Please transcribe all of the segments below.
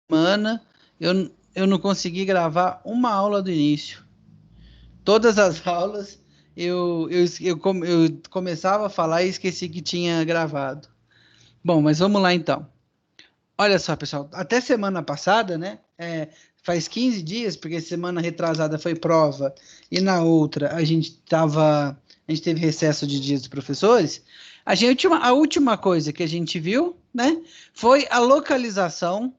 semana eu não consegui gravar uma aula do início. Todas as aulas eu começava a falar e esqueci que tinha gravado. Bom, mas vamos lá então. Olha só, pessoal, até semana passada, né? Faz 15 dias, porque semana retrasada foi prova, e na outra a gente teve recesso de dias dos professores. A última coisa que a gente viu, né, foi a localização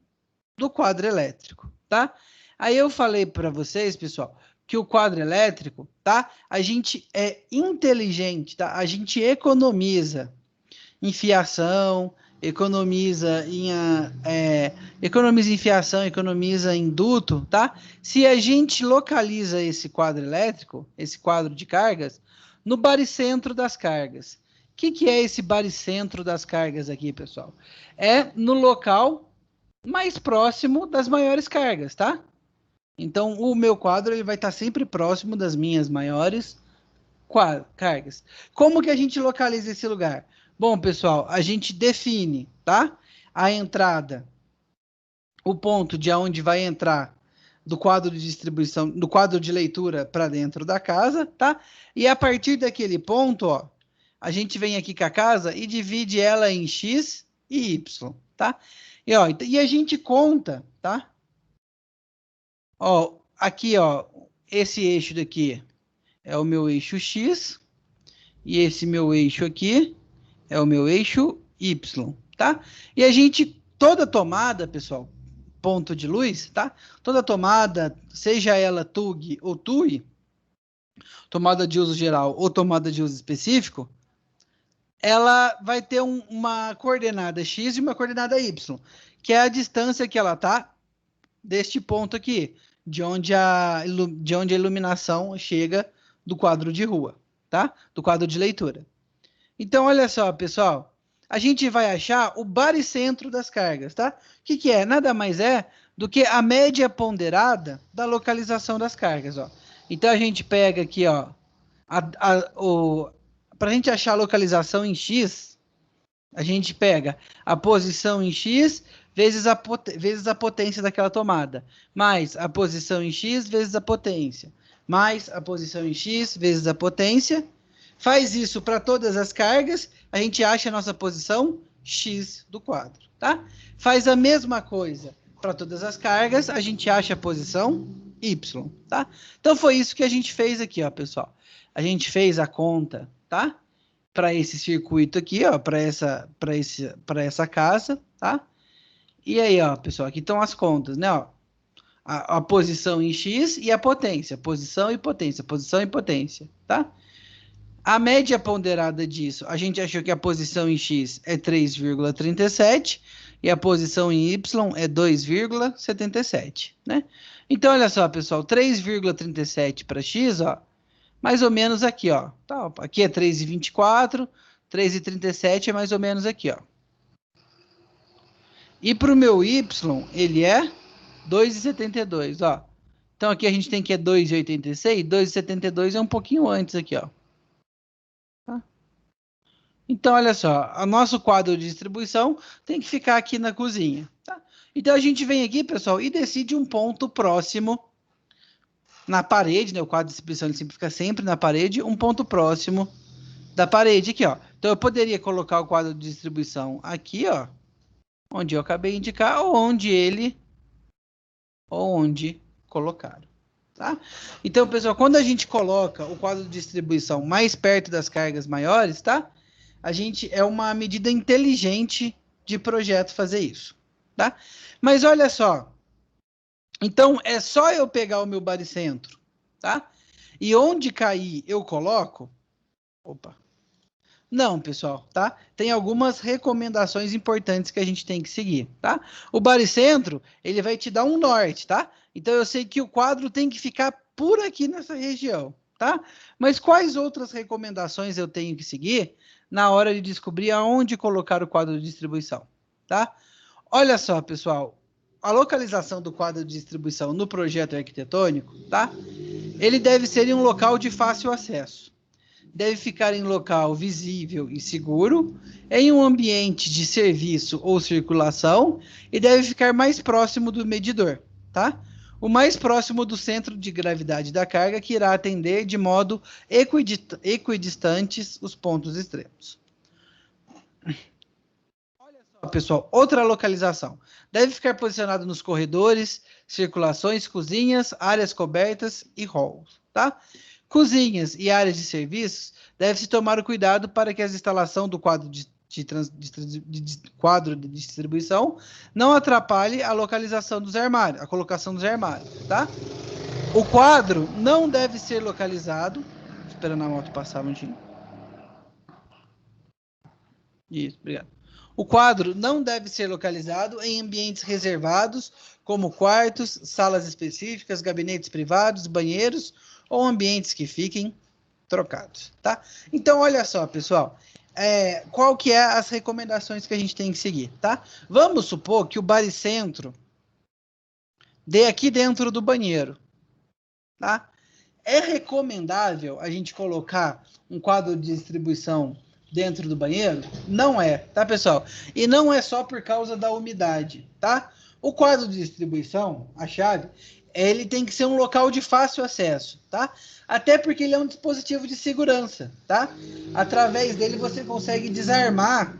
do quadro elétrico, tá? Aí eu falei para vocês, pessoal, que o quadro elétrico, tá? A gente é inteligente, tá? A gente economiza em fiação, economiza em fiação, economiza em duto, tá? Se a gente localiza esse quadro elétrico, esse quadro de cargas, no baricentro das cargas. O que é esse baricentro das cargas aqui, pessoal? É no local mais próximo das maiores cargas, tá? Então, o meu quadro ele vai estar sempre próximo das minhas maiores cargas. Como que a gente localiza esse lugar? Bom, pessoal, a gente define, tá? A entrada, o ponto de onde vai entrar do quadro de distribuição, do quadro de leitura para dentro da casa, tá? E a partir daquele ponto, ó, a gente vem aqui com a casa e divide ela em x e y, tá? E, ó, e a gente conta, tá? Ó, aqui, ó, esse eixo daqui é o meu eixo x e esse meu eixo aqui é o meu eixo y, tá? E a gente, toda tomada, pessoal, ponto de luz, tá? Toda tomada, seja ela TUG ou TUI, tomada de uso geral ou tomada de uso específico, ela vai ter uma coordenada x e uma coordenada y, que é a distância que ela tá deste ponto aqui, de onde a iluminação chega do quadro de rua, tá? Do quadro de leitura. Então, olha só, pessoal, a gente vai achar o baricentro das cargas, tá? O que é? Nada mais é do que a média ponderada da localização das cargas, ó. Então, a gente pega aqui, ó, para a gente achar a localização em x, a gente pega a posição em x vezes a potência daquela tomada, mais a posição em x vezes a potência, mais a posição em x vezes a potência. Faz isso para todas as cargas, a gente acha a nossa posição x do quadro, tá? Faz a mesma coisa para todas as cargas, a gente acha a posição y, tá? Então foi isso que a gente fez aqui, ó, pessoal. A gente fez a conta, tá? Para esse circuito aqui, ó, para essa casa, tá? E aí, ó, pessoal, aqui estão as contas, né, ó? A posição em x e a potência, posição e potência, tá? A média ponderada disso, a gente achou que a posição em x é 3,37 e a posição em y é 2,77, né? Então, olha só, pessoal, 3,37 para x, ó, mais ou menos aqui, ó. Tá, aqui é 3,24, 3,37 é mais ou menos aqui, ó. E para o meu y, ele é 2,72, ó. Então aqui a gente tem que é 2,86, 2,72 é um pouquinho antes aqui, ó. Tá? Então, olha só, o nosso quadro de distribuição tem que ficar aqui na cozinha, tá? Então a gente vem aqui, pessoal, e decide um ponto próximo na parede, né? O quadro de distribuição ele sempre fica sempre na parede, um ponto próximo da parede aqui, ó. Então eu poderia colocar o quadro de distribuição aqui, ó, onde eu acabei de indicar, ou onde colocar, tá? Então, pessoal, quando a gente coloca o quadro de distribuição mais perto das cargas maiores, tá? A gente é uma medida inteligente de projeto fazer isso, tá? Mas olha só, então é só eu pegar o meu baricentro, tá? E onde cair eu coloco. Opa. Não, pessoal, tá? Tem algumas recomendações importantes que a gente tem que seguir, tá? O baricentro, ele vai te dar um norte, tá? Então eu sei que o quadro tem que ficar por aqui nessa região, tá? Mas quais outras recomendações eu tenho que seguir na hora de descobrir aonde colocar o quadro de distribuição, tá? Olha só, pessoal, a localização do quadro de distribuição no projeto arquitetônico, tá? Ele deve ser em um local de fácil acesso. deve ficar em local visível e seguro, em um ambiente de serviço ou circulação e deve ficar mais próximo do medidor, tá? O mais próximo do centro de gravidade da carga que irá atender de modo equidistantes os pontos extremos. Olha só, pessoal, outra localização. Deve ficar posicionado nos corredores, circulações, cozinhas, áreas cobertas e halls, tá? Cozinhas e áreas de serviços deve-se tomar o cuidado para que a instalação do quadro quadro de distribuição não atrapalhe a localização dos armários, a colocação dos armários, tá? O quadro não deve ser localizado, esperando a moto passar um minutinho. Isso, obrigado. O quadro não deve ser localizado em ambientes reservados, como quartos, salas específicas, gabinetes privados, banheiros ou ambientes que fiquem trocados, tá? Então, olha só, pessoal, qual que é as recomendações que a gente tem que seguir, tá? Vamos supor que o baricentro dê aqui dentro do banheiro, tá? É recomendável a gente colocar um quadro de distribuição dentro do banheiro? Não é, tá, pessoal? E não é só por causa da umidade, tá? O quadro de distribuição, a chave, ele tem que ser um local de fácil acesso, tá? Até porque ele é um dispositivo de segurança, tá? Através dele você consegue desarmar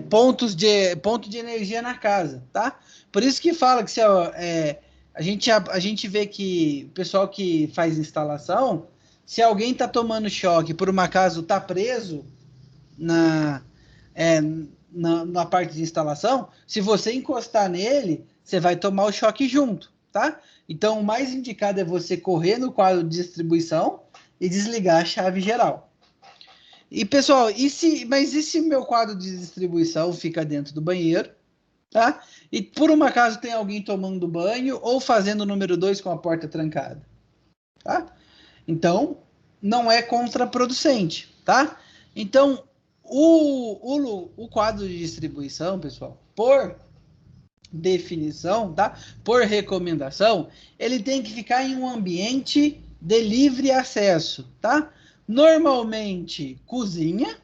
ponto de energia na casa, tá? Por isso que fala que se a gente vê que o pessoal que faz instalação, se alguém está tomando choque por um acaso está preso na parte de instalação, se você encostar nele, você vai tomar o choque junto, tá? Então, o mais indicado é você correr no quadro de distribuição e desligar a chave geral. E, pessoal, mas e se meu quadro de distribuição fica dentro do banheiro, tá? E por um acaso tem alguém tomando banho ou fazendo o número 2 com a porta trancada, tá? Então, não é contraproducente, tá? Então, o quadro de distribuição, pessoal, por definição, tá? Por recomendação, ele tem que ficar em um ambiente de livre acesso, tá? Normalmente, cozinha,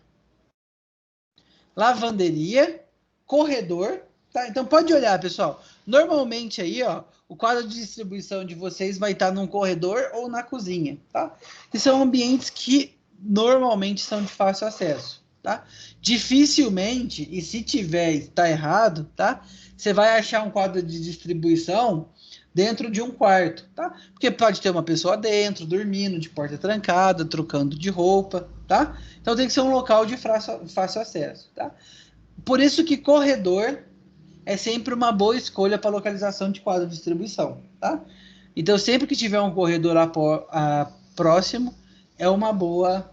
lavanderia, corredor, tá? Então, pode olhar, pessoal. Normalmente aí, ó, o quadro de distribuição de vocês vai estar num corredor ou na cozinha, tá? Que são ambientes que normalmente são de fácil acesso, tá? Dificilmente, e se tiver está errado, tá? Você vai achar um quadro de distribuição dentro de um quarto, tá? Porque pode ter uma pessoa dentro, dormindo, de porta trancada, trocando de roupa, tá? Então tem que ser um local de fácil acesso, tá? Por isso que corredor é sempre uma boa escolha para localização de quadro de distribuição, tá? Então, sempre que tiver um corredor próximo, é uma boa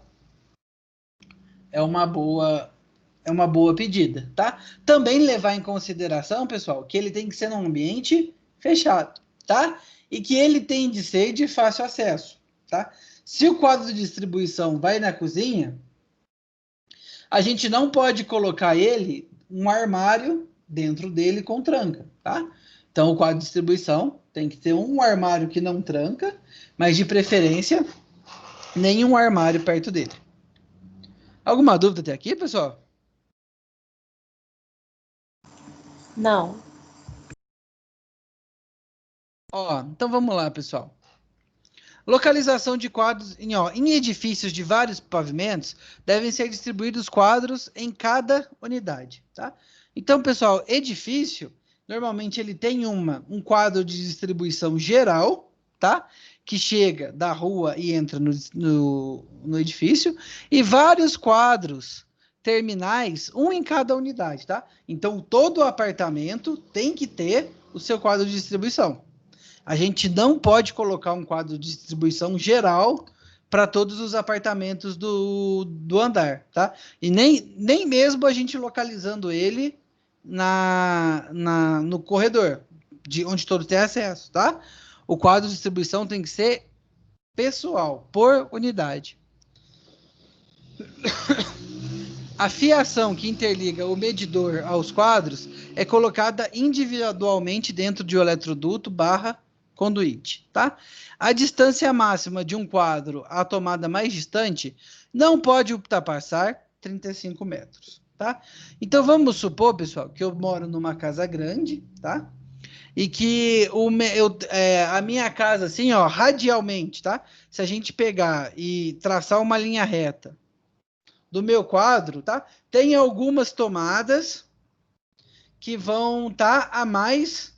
pedida, tá? Também levar em consideração, pessoal, que ele tem que ser num ambiente fechado, tá? E que ele tem de ser de fácil acesso, tá? Se o quadro de distribuição vai na cozinha, a gente não pode colocar um armário dentro dele com tranca, tá? Então, o quadro de distribuição tem que ter um armário que não tranca, mas de preferência, nenhum armário perto dele. Alguma dúvida até aqui, pessoal? Não. Ó, então vamos lá, pessoal. Localização de quadros em edifícios de vários pavimentos, devem ser distribuídos quadros em cada unidade, tá? Então, pessoal, edifício, normalmente ele tem um quadro de distribuição geral, tá? Que chega da rua e entra no edifício, e vários quadros terminais, um em cada unidade, tá? Então, todo apartamento tem que ter o seu quadro de distribuição. A gente não pode colocar um quadro de distribuição geral para todos os apartamentos do andar, tá? E nem mesmo a gente localizando ele no corredor, de onde todos têm acesso, tá? O quadro de distribuição tem que ser pessoal, por unidade. A fiação que interliga o medidor aos quadros é colocada individualmente dentro de um eletroduto conduíte, tá? A distância máxima de um quadro à tomada mais distante não pode ultrapassar 35 metros, tá? Então, vamos supor, pessoal, que eu moro numa casa grande, tá? E que a minha casa, assim, ó, radialmente, tá? Se a gente pegar e traçar uma linha reta do meu quadro, tá? Tem algumas tomadas que vão estar a mais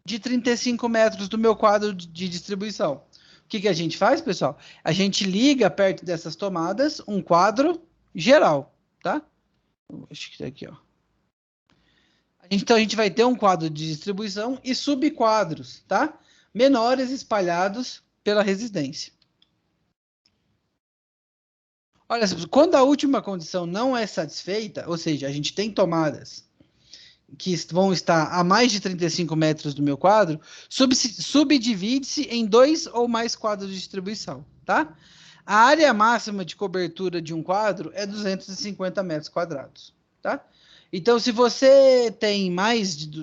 de 35 metros do meu quadro de distribuição. O que a gente faz, pessoal? A gente liga perto dessas tomadas um quadro geral, tá? Acho que tá aqui, ó. Então a gente vai ter um quadro de distribuição e subquadros, tá? Menores espalhados pela residência. Olha, quando a última condição não é satisfeita, ou seja, a gente tem tomadas que vão estar a mais de 35 metros do meu quadro, subdivide-se em 2 ou mais quadros de distribuição, tá? A área máxima de cobertura de um quadro é 250 metros quadrados, tá? Então, se você tem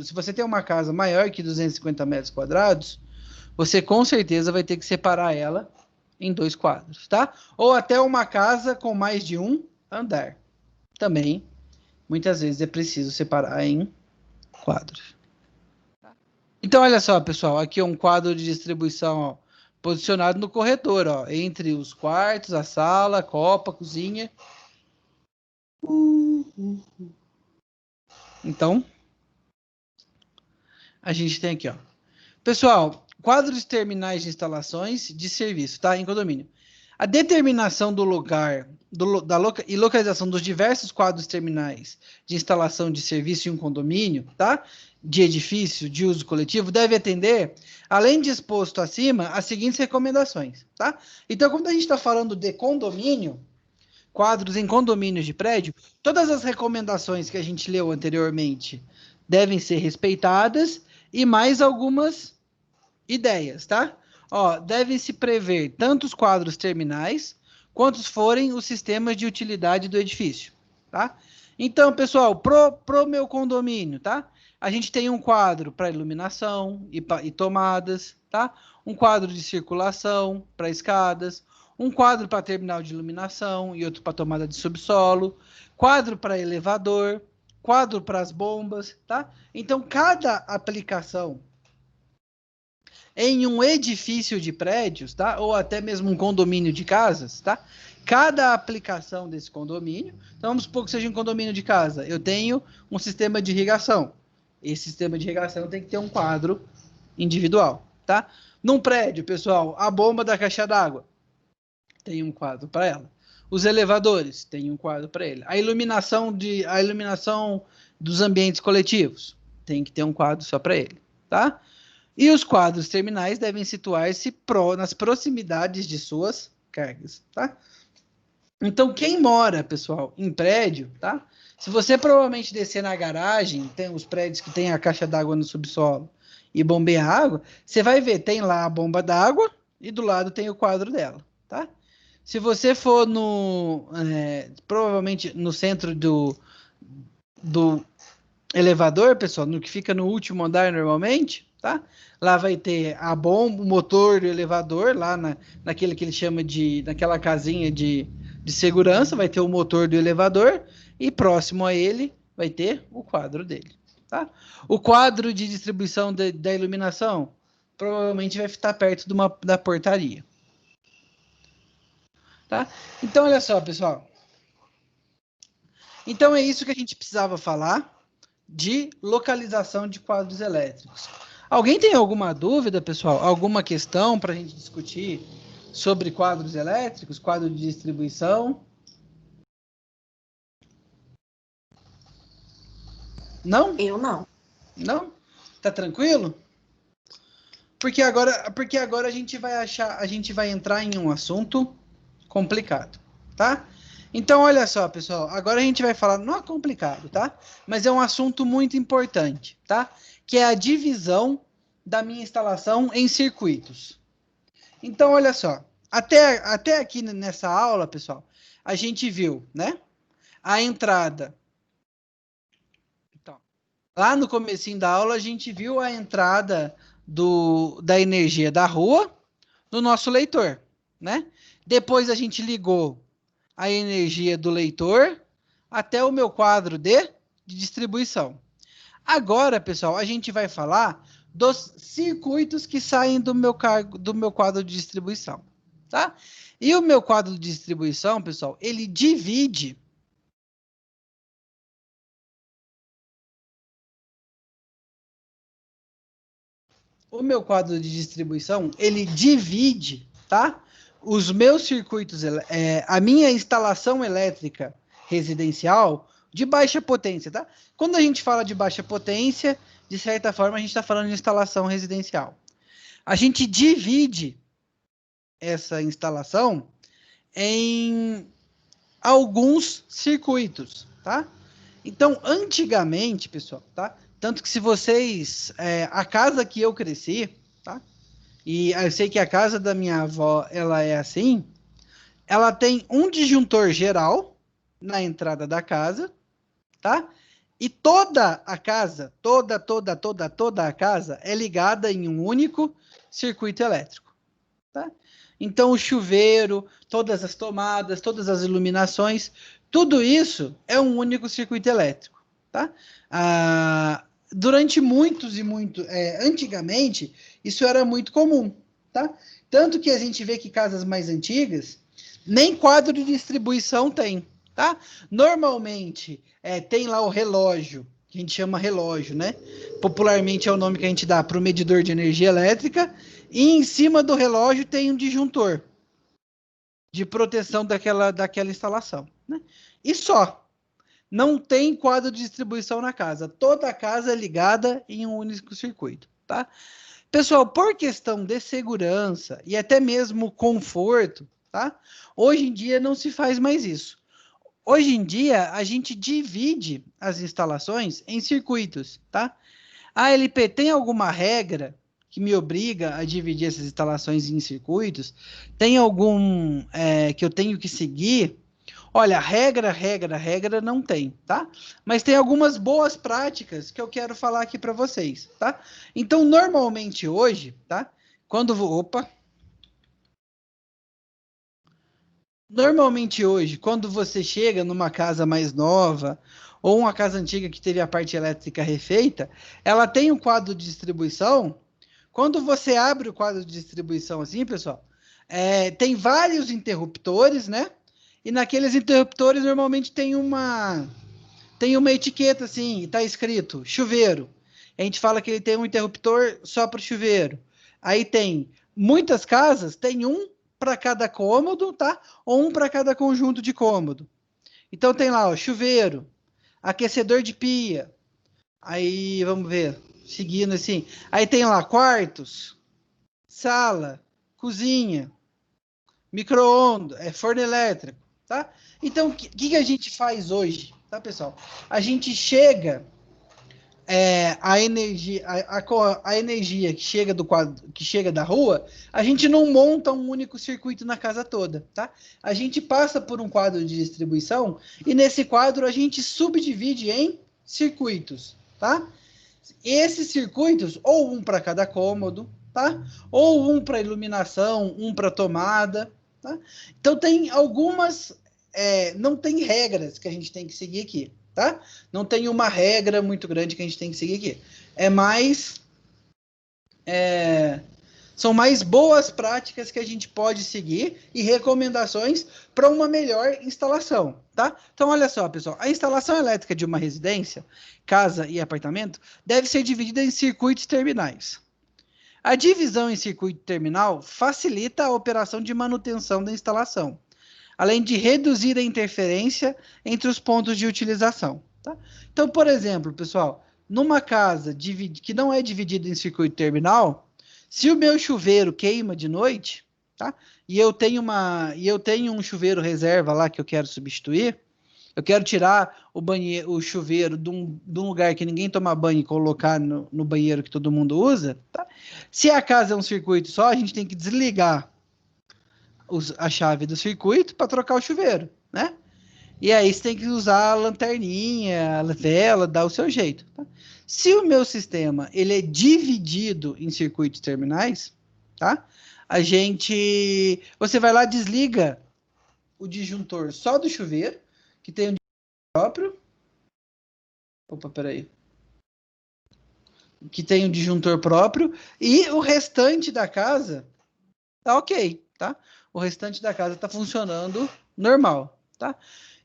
se você tem uma casa maior que 250 metros quadrados, você com certeza vai ter que separar ela em 2 quadros, tá? Ou até uma casa com mais de um andar. Também, muitas vezes é preciso separar em quadros. Então, olha só, pessoal, aqui é um quadro de distribuição, ó, posicionado no corredor, ó, entre os quartos, a sala, a copa, a cozinha. Então, a gente tem aqui, ó. Pessoal, quadros terminais de instalações de serviço, tá? Em condomínio. A determinação do lugar e localização dos diversos quadros terminais de instalação de serviço em um condomínio, tá? De edifício de uso coletivo, deve atender, além de exposto acima, as seguintes recomendações, tá? Então, quando a gente está falando de condomínio, quadros em condomínios de prédio, todas as recomendações que a gente leu anteriormente devem ser respeitadas e mais algumas ideias, tá? Ó, devem-se prever tanto os quadros terminais quantos forem os sistemas de utilidade do edifício, tá? Então, pessoal, pro meu condomínio, tá? A gente tem um quadro para iluminação e tomadas, tá? Um quadro de circulação para escadas, um quadro para terminal de iluminação e outro para tomada de subsolo, quadro para elevador, quadro para as bombas, tá? Então, cada aplicação em um edifício de prédios, tá? Ou até mesmo um condomínio de casas, tá? Cada aplicação desse condomínio, então vamos supor que seja um condomínio de casa, eu tenho um sistema de irrigação. Esse sistema de irrigação tem que ter um quadro individual, tá? Num prédio, pessoal, a bomba da caixa d'água tem um quadro para ela. Os elevadores tem um quadro para ele. A iluminação dos ambientes coletivos tem que ter um quadro só para ele, tá? E os quadros terminais devem situar-se nas proximidades de suas cargas, tá? Então, quem mora, pessoal, em prédio, tá? Se você provavelmente descer na garagem, tem os prédios que tem a caixa d'água no subsolo e bombeia água, você vai ver, tem lá a bomba d'água e do lado tem o quadro dela, tá? Se você for provavelmente no centro do elevador, pessoal, no que fica no último andar normalmente, tá? Lá vai ter a bomba, o motor do elevador, lá naquele que ele chama naquela casinha de segurança, vai ter o motor do elevador e próximo a ele vai ter o quadro dele, tá? O quadro de distribuição da iluminação provavelmente vai estar perto da portaria, tá? Então, olha só, pessoal. Então, é isso que a gente precisava falar de localização de quadros elétricos. Alguém tem alguma dúvida, pessoal? Alguma questão para a gente discutir sobre quadros elétricos, quadro de distribuição? Não? Eu não. Não? Tá tranquilo? Porque agora a gente vai entrar em um assunto complicado, tá? Então, olha só, pessoal, agora a gente vai falar, não é complicado, tá? Mas é um assunto muito importante, tá? Que é a divisão da minha instalação em circuitos. Então, olha só, até aqui nessa aula, pessoal, a gente viu, né? A entrada. Então, lá no comecinho da aula, a gente viu a entrada da energia da rua no nosso leitor, né? Depois a gente ligou a energia do leitor até o meu quadro de distribuição. Agora, pessoal, a gente vai falar dos circuitos que saem do meu quadro de distribuição, tá? E o meu quadro de distribuição, pessoal, ele divide tá? Os meus circuitos, a minha instalação elétrica residencial de baixa potência, tá? Quando a gente fala de baixa potência, de certa forma, a gente está falando de instalação residencial. A gente divide essa instalação em alguns circuitos, tá? Então, antigamente, pessoal, tá? Tanto que se vocês... a casa que eu cresci, tá? E eu sei que a casa da minha avó, ela é assim, ela tem um disjuntor geral na entrada da casa, tá? E toda a casa, toda a casa é ligada em um único circuito elétrico, tá? Então o chuveiro, todas as tomadas, todas as iluminações, tudo isso é um único circuito elétrico, tá? Durante antigamente, isso era muito comum, tá? Tanto que a gente vê que casas mais antigas, nem quadro de distribuição tem, tá? Normalmente, tem lá o relógio, que a gente chama relógio, né? Popularmente é o nome que a gente dá para o medidor de energia elétrica, e em cima do relógio tem um disjuntor de proteção daquela instalação, né? E só. Não tem quadro de distribuição na casa. Toda a casa é ligada em um único circuito, tá? Pessoal, por questão de segurança e até mesmo conforto, tá? Hoje em dia não se faz mais isso. Hoje em dia, a gente divide as instalações em circuitos, tá? A ALP tem alguma regra que me obriga a dividir essas instalações em circuitos? Tem algum que eu tenho que seguir? Olha, regra não tem, tá? Mas tem algumas boas práticas que eu quero falar aqui para vocês, tá? Então, normalmente hoje, tá? Normalmente hoje, quando você chega numa casa mais nova ou uma casa antiga que teve a parte elétrica refeita, ela tem um quadro de distribuição. Quando você abre o quadro de distribuição assim, pessoal, tem vários interruptores, né? E naqueles interruptores normalmente tem uma etiqueta assim, e tá escrito chuveiro. A gente fala que ele tem um interruptor só para o chuveiro. Aí tem muitas casas, tem um para cada cômodo, tá? Ou um para cada conjunto de cômodo. Então tem lá, ó, chuveiro, aquecedor de pia. Aí vamos ver, seguindo assim. Aí tem lá quartos, sala, cozinha, micro-ondas, forno elétrico, tá? Então, o que a gente faz hoje, tá, pessoal? A gente chega, a energia que chega do quadro, que chega da rua, a gente não monta um único circuito na casa toda, tá? A gente passa por um quadro de distribuição e nesse quadro a gente subdivide em circuitos, tá? Esses circuitos, ou um para cada cômodo, tá? Ou um para iluminação, um para tomada, tá? Então tem algumas, não tem regras que a gente tem que seguir aqui, tá? Não tem uma regra muito grande que a gente tem que seguir aqui. São mais boas práticas que a gente pode seguir e recomendações para uma melhor instalação, tá? Então, olha só, pessoal, a instalação elétrica de uma residência, casa e apartamento deve ser dividida em circuitos terminais. A divisão em circuito terminal facilita a operação de manutenção da instalação, além de reduzir a interferência entre os pontos de utilização, tá? Então, por exemplo, pessoal, numa casa que não é dividida em circuito terminal, se o meu chuveiro queima de noite, tá? E eu tenho um chuveiro reserva lá que eu quero substituir, eu quero tirar o chuveiro de um lugar que ninguém toma banho e colocar no banheiro que todo mundo usa, tá? Se a casa é um circuito só, a gente tem que desligar a chave do circuito para trocar o chuveiro, né? E aí você tem que usar a lanterninha, a vela, dar o seu jeito. Tá? Se o meu sistema ele é dividido em circuitos terminais, tá? Você vai lá, desliga o disjuntor só do chuveiro, que tem um próprio. Opa, peraí. Que tem um disjuntor próprio, e o restante da casa tá ok, tá? O restante da casa tá funcionando normal, tá?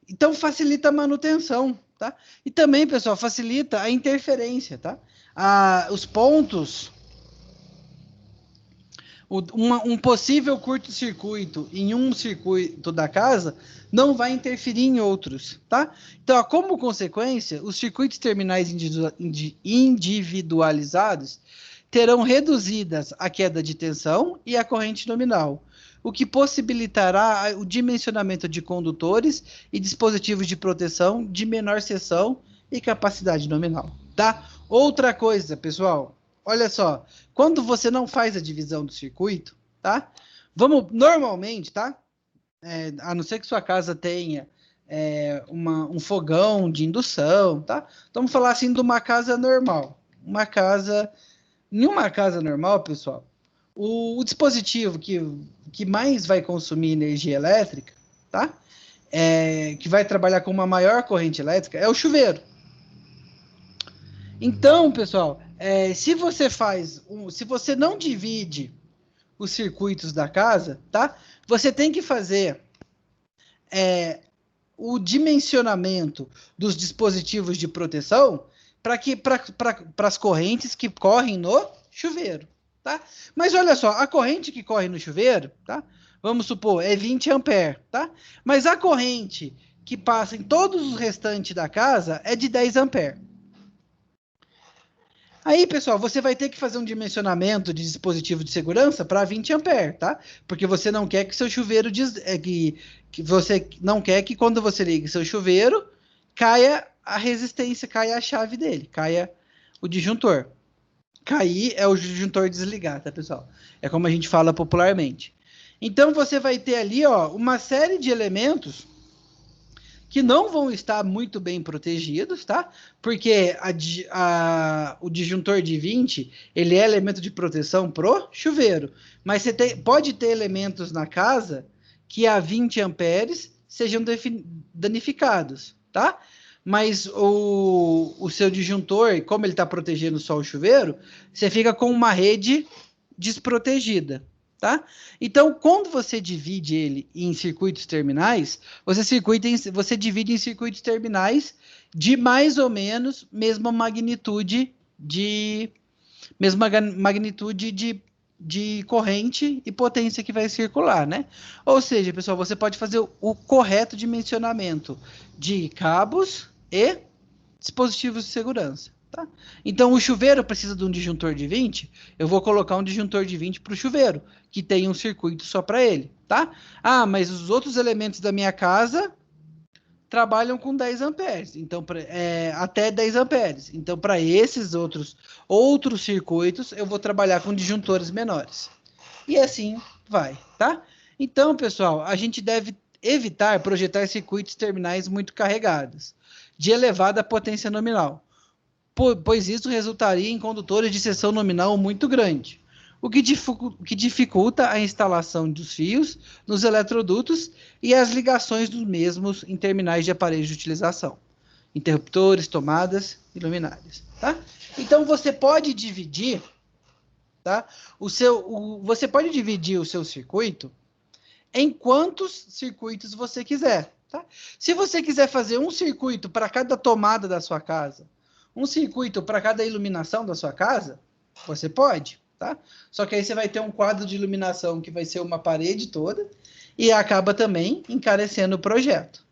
Então facilita a manutenção, tá? E também, pessoal, facilita a interferência, tá? Os pontos, um possível curto-circuito em um circuito da casa não vai interferir em outros, tá? Então, como consequência, os circuitos terminais individualizados terão reduzidas a queda de tensão e a corrente nominal, o que possibilitará o dimensionamento de condutores e dispositivos de proteção de menor seção e capacidade nominal, tá? Outra coisa, pessoal, olha só, quando você não faz a divisão do circuito, tá? Normalmente, tá? A não ser que sua casa tenha um fogão de indução, tá? Então, vamos falar assim de uma casa normal. Em uma casa normal, pessoal, o dispositivo que mais vai consumir energia elétrica, tá? Que vai trabalhar com uma maior corrente elétrica é o chuveiro. Então, pessoal, se você não divide os circuitos da casa, tá? Você tem que fazer o dimensionamento dos dispositivos de proteção para as correntes que correm no chuveiro, tá? Mas olha só, a corrente que corre no chuveiro, tá? Vamos supor, é 20 amperes, tá? Mas a corrente que passa em todos os restantes da casa é de 10 amperes. Aí, pessoal, você vai ter que fazer um dimensionamento de dispositivo de segurança para 20 amperes, tá? Porque você não quer que seu chuveiro que você não quer que quando você liga seu chuveiro caia a resistência, caia a chave dele, caia o disjuntor. Cair é o disjuntor desligar, tá, pessoal? É como a gente fala popularmente. Então você vai ter ali, ó, uma série de elementos que não vão estar muito bem protegidos, tá? Porque o disjuntor de 20, ele é elemento de proteção pro chuveiro, mas você pode ter elementos na casa que a 20 amperes sejam danificados, tá? Mas o seu disjuntor, como ele está protegendo só o chuveiro, você fica com uma rede desprotegida, tá? Então, quando você divide ele em circuitos terminais, você divide em circuitos terminais de mais ou menos mesma magnitude de corrente e potência que vai circular, né? Ou seja, pessoal, você pode fazer o correto dimensionamento de cabos e dispositivos de segurança. Tá? Então, o chuveiro precisa de um disjuntor de 20, eu vou colocar um disjuntor de 20 para o chuveiro, que tem um circuito só para ele. Tá? Ah, mas os outros elementos da minha casa trabalham com 10 amperes, então até 10 amperes. Então, para esses outros circuitos, eu vou trabalhar com disjuntores menores. E assim vai, tá? Então, pessoal, a gente deve evitar projetar circuitos terminais muito carregados, de elevada potência nominal, pois isso resultaria em condutores de seção nominal muito grande, o que dificulta a instalação dos fios nos eletrodutos e as ligações dos mesmos em terminais de aparelhos de utilização, interruptores, tomadas e luminárias. Tá? Então, você pode dividir, tá? Você pode dividir o seu circuito em quantos circuitos você quiser. Tá? Se você quiser fazer um circuito para cada tomada da sua casa, um circuito para cada iluminação da sua casa, você pode, tá? Só que aí você vai ter um quadro de iluminação que vai ser uma parede toda e acaba também encarecendo o projeto,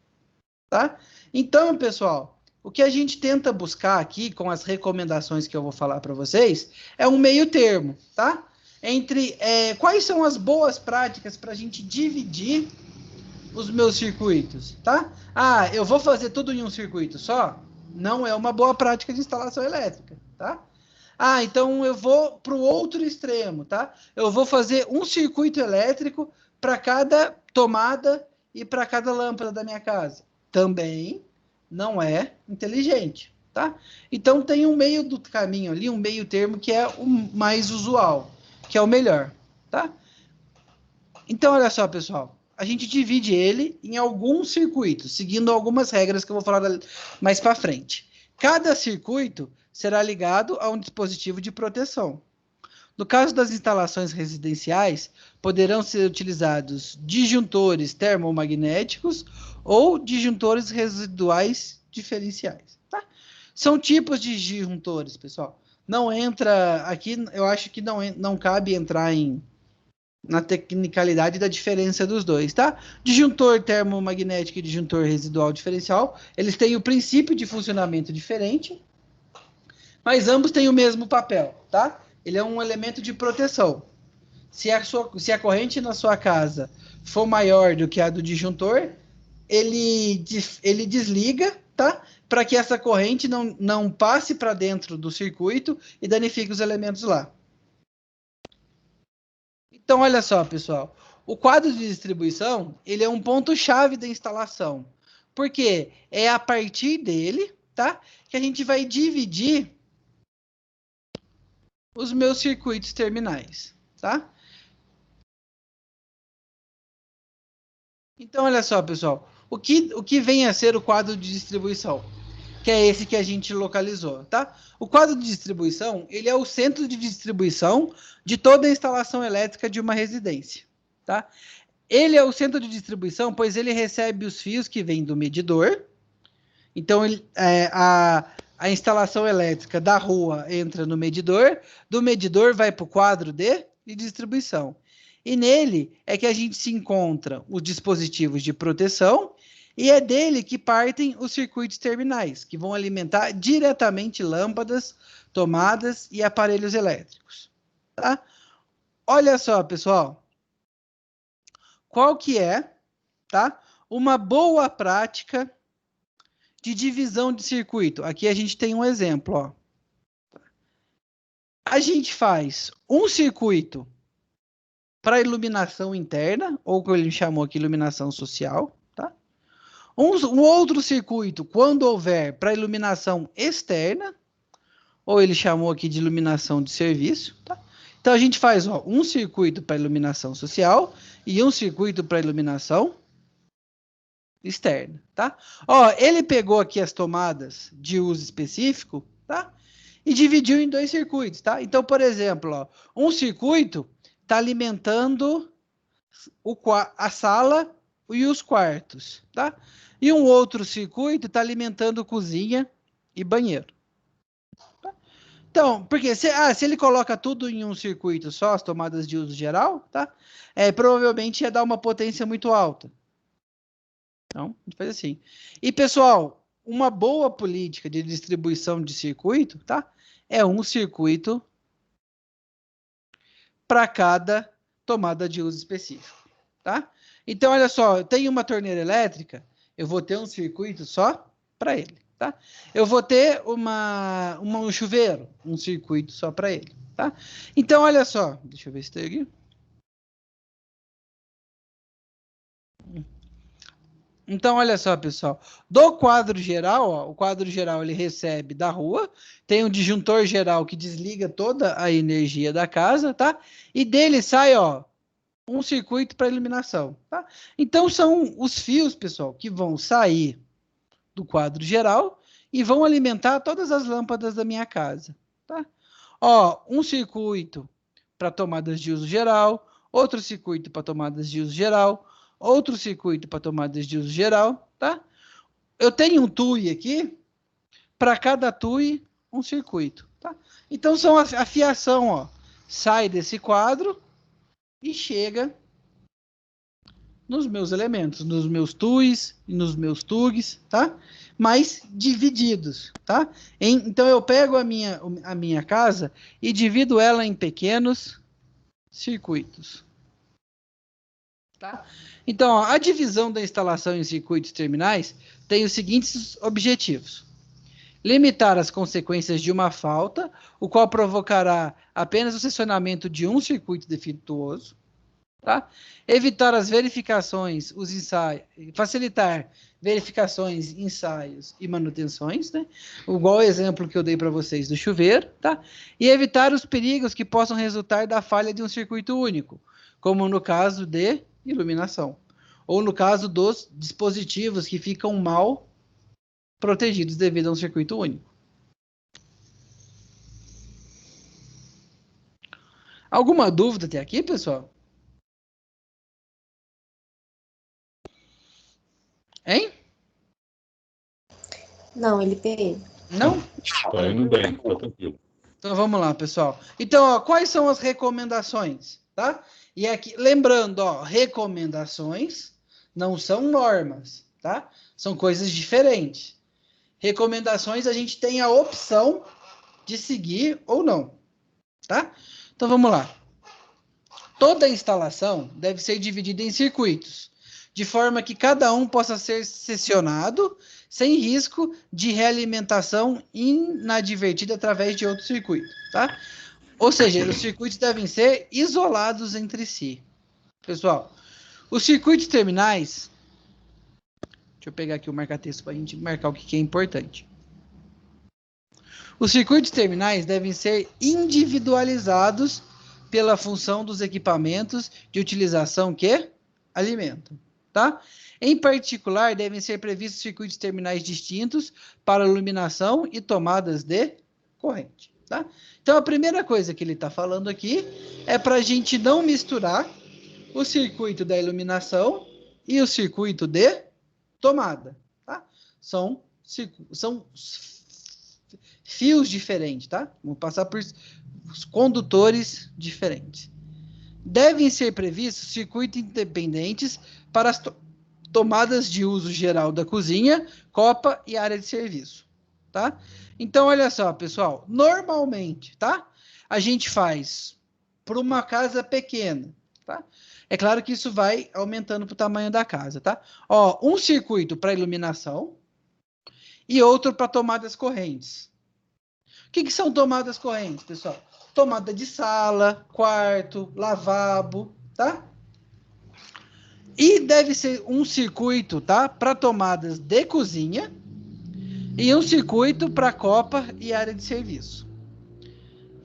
tá? Então, pessoal, o que a gente tenta buscar aqui com as recomendações que eu vou falar para vocês é um meio termo, tá? Entre quais são as boas práticas para a gente dividir os meus circuitos, tá? Ah, eu vou fazer tudo em um circuito só? Não é uma boa prática de instalação elétrica, tá? Ah, então eu vou para o outro extremo, tá? Eu vou fazer um circuito elétrico para cada tomada e para cada lâmpada da minha casa. também não é inteligente, tá? Então tem um meio do caminho ali, um meio termo que é o mais usual, que é o melhor, tá? Então, olha só, pessoal, a gente divide ele em alguns circuitos, seguindo algumas regras que eu vou falar mais para frente. Cada circuito será ligado a um dispositivo de proteção. No caso das instalações residenciais, poderão ser utilizados disjuntores termomagnéticos ou disjuntores residuais diferenciais. Tá? São tipos de disjuntores, pessoal. Não entra aqui, eu acho que não cabe entrar na tecnicalidade da diferença dos dois, tá? Disjuntor termomagnético e disjuntor residual diferencial, eles têm o princípio de funcionamento diferente, mas ambos têm o mesmo papel, tá? Ele é um elemento de proteção. Se a corrente na sua casa for maior do que a do disjuntor, ele desliga, tá? Para que essa corrente não passe para dentro do circuito e danifique os elementos lá. Então, olha só, pessoal. O quadro de distribuição, ele é um ponto-chave da instalação. Porque é a partir dele, tá? Que a gente vai dividir os meus circuitos terminais, tá? Então, olha só, pessoal. O que vem a ser o quadro de distribuição? Que é esse que a gente localizou, tá? O quadro de distribuição, ele é o centro de distribuição de toda a instalação elétrica de uma residência, tá? Ele é o centro de distribuição, pois ele recebe os fios que vêm do medidor. Então, a instalação elétrica da rua entra no medidor, do medidor vai para o quadro de distribuição. E nele é que a gente se encontra os dispositivos de proteção e é dele que partem os circuitos terminais, que vão alimentar diretamente lâmpadas, tomadas e aparelhos elétricos. Tá? Olha só, pessoal. Qual que é, tá? Uma boa prática de divisão de circuito. Aqui a gente tem um exemplo, ó. A gente faz um circuito para iluminação interna, ou como ele chamou aqui, iluminação social, tá? Um outro circuito, quando houver, para iluminação externa, ou ele chamou aqui de iluminação de serviço, tá? Então a gente faz, ó, um circuito para iluminação social e um circuito para iluminação externa, tá? Ó, ele pegou aqui as tomadas de uso específico, tá? E dividiu em dois circuitos, tá? Então, por exemplo, ó, um circuito está alimentando a sala e os quartos, tá? E um outro circuito está alimentando cozinha e banheiro. Tá? Então, porque se ele coloca tudo em um circuito só, as tomadas de uso geral, tá? Provavelmente ia dar uma potência muito alta. Então, a gente faz assim. E, pessoal, uma boa política de distribuição de circuito, tá? É um circuito para cada tomada de uso específico, tá? Então, olha só, eu tenho uma torneira elétrica, eu vou ter um circuito só para ele, tá? Eu vou ter um chuveiro, um circuito só para ele, tá? Então, olha só, deixa eu ver se tem aqui. Então, olha só, pessoal. Do quadro geral, ó, o quadro geral ele recebe da rua, tem um disjuntor geral que desliga toda a energia da casa, tá? E dele sai, ó, um circuito para iluminação, tá? Então, são os fios, pessoal, que vão sair do quadro geral e vão alimentar todas as lâmpadas da minha casa, tá? Ó, um circuito para tomadas de uso geral, outro circuito para tomadas de uso geral, outro circuito para tomadas de uso geral, tá? Eu tenho um TUI aqui, para cada TUI, um circuito, tá? Então, são a fiação, ó, sai desse quadro e chega nos meus elementos, nos meus TUIs e nos meus TUGs, tá? Mas divididos, tá? Então, eu pego a minha casa e divido ela em pequenos circuitos. Tá? Então, ó, a divisão da instalação em circuitos terminais tem os seguintes objetivos: limitar as consequências de uma falta, o qual provocará apenas o acionamento de um circuito defeituoso. Tá? Evitar as verificações, os ensaios, facilitar verificações, ensaios e manutenções, né? Igual o exemplo que eu dei para vocês do chuveiro, tá? E evitar os perigos que possam resultar da falha de um circuito único, como no caso de iluminação, ou no caso dos dispositivos que ficam mal protegidos devido a um circuito único. Alguma dúvida até aqui, pessoal? Hein? Não, LPE. Não? Tá indo bem, tá tranquilo. Então vamos lá, pessoal. Então, ó, quais são as recomendações, tá? E aqui, lembrando, ó, recomendações não são normas, tá? São coisas diferentes. Recomendações a gente tem a opção de seguir ou não, tá? Então vamos lá. Toda instalação deve ser dividida em circuitos, de forma que cada um possa ser seccionado sem risco de realimentação inadvertida através de outro circuito, tá? Ou seja, os circuitos devem ser isolados entre si. Pessoal, os circuitos terminais... Deixa eu pegar aqui o marca-texto para a gente marcar o que é importante. Os circuitos terminais devem ser individualizados pela função dos equipamentos de utilização que alimentam, tá? Em particular, devem ser previstos circuitos terminais distintos para iluminação e tomadas de corrente, tá? Então, a primeira coisa que ele está falando aqui é para a gente não misturar o circuito da iluminação e o circuito de tomada, tá? São fios diferentes, tá? Vamos passar por condutores diferentes. Devem ser previstos circuitos independentes para as tomadas de uso geral da cozinha, copa e área de serviço, tá? Então, olha só, pessoal, normalmente, tá? A gente faz para uma casa pequena, tá? É claro que isso vai aumentando para o tamanho da casa, tá? Ó, um circuito para iluminação e outro para tomadas correntes. O que são tomadas correntes, pessoal? Tomada de sala, quarto, lavabo, tá? E deve ser um circuito, tá? Para tomadas de cozinha e um circuito para copa e área de serviço.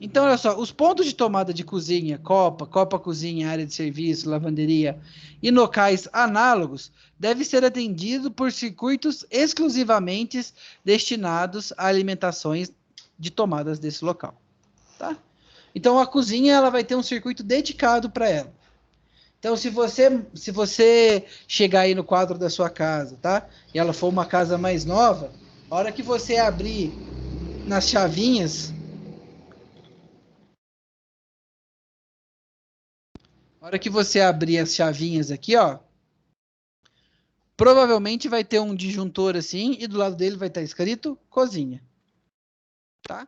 Então, olha só, os pontos de tomada de cozinha, copa cozinha, área de serviço, lavanderia e locais análogos devem ser atendidos por circuitos exclusivamente destinados a alimentações de tomadas desse local, tá? Então, a cozinha ela vai ter um circuito dedicado para ela. Então, se você chegar aí no quadro da sua casa, tá? E ela for uma casa mais nova, a hora que você abrir nas chavinhas, a hora que você abrir as chavinhas aqui, ó, provavelmente vai ter um disjuntor assim e do lado dele vai estar escrito cozinha, tá?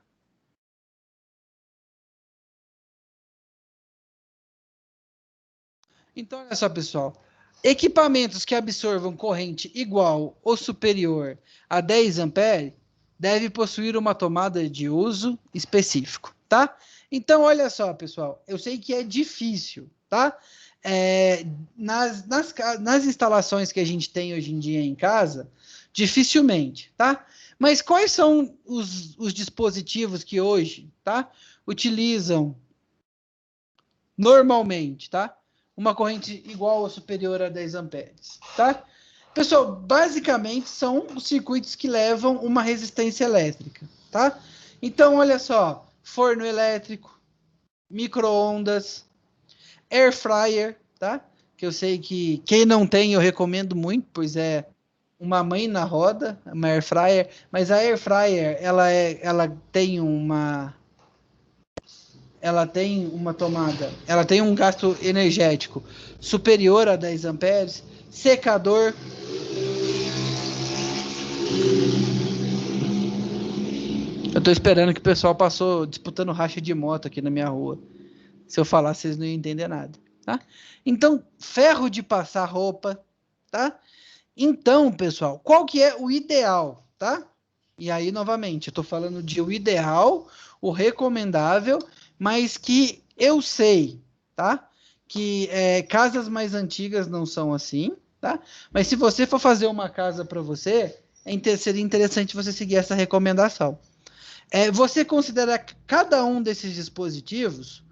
Então, olha só, pessoal. Equipamentos que absorvam corrente igual ou superior a 10 amperes devem possuir uma tomada de uso específico, tá? Então, olha só, pessoal. Eu sei que é difícil, tá? Nas instalações que a gente tem hoje em dia em casa, dificilmente, tá? Mas quais são os dispositivos que hoje, tá? Utilizam normalmente, tá? Uma corrente igual ou superior a 10 amperes, tá? Pessoal, basicamente são os circuitos que levam uma resistência elétrica, tá? Então, olha só, forno elétrico, micro-ondas, air fryer, tá? Que eu sei que quem não tem eu recomendo muito, pois é uma mãe na roda, uma air fryer, mas a air fryer, ela tem uma tomada, ela tem um gasto energético superior a 10 amperes, secador. Eu tô esperando que o pessoal passou disputando racha de moto aqui na minha rua. Se eu falar, vocês não iam entender nada, tá? Então, ferro de passar roupa, tá? Então, pessoal, qual que é o ideal, tá? E aí, novamente, eu tô falando de o ideal, o recomendável, mas que eu sei, tá? que casas mais antigas não são assim, tá? Mas se você for fazer uma casa para você, seria interessante você seguir essa recomendação. Você considera cada um desses dispositivos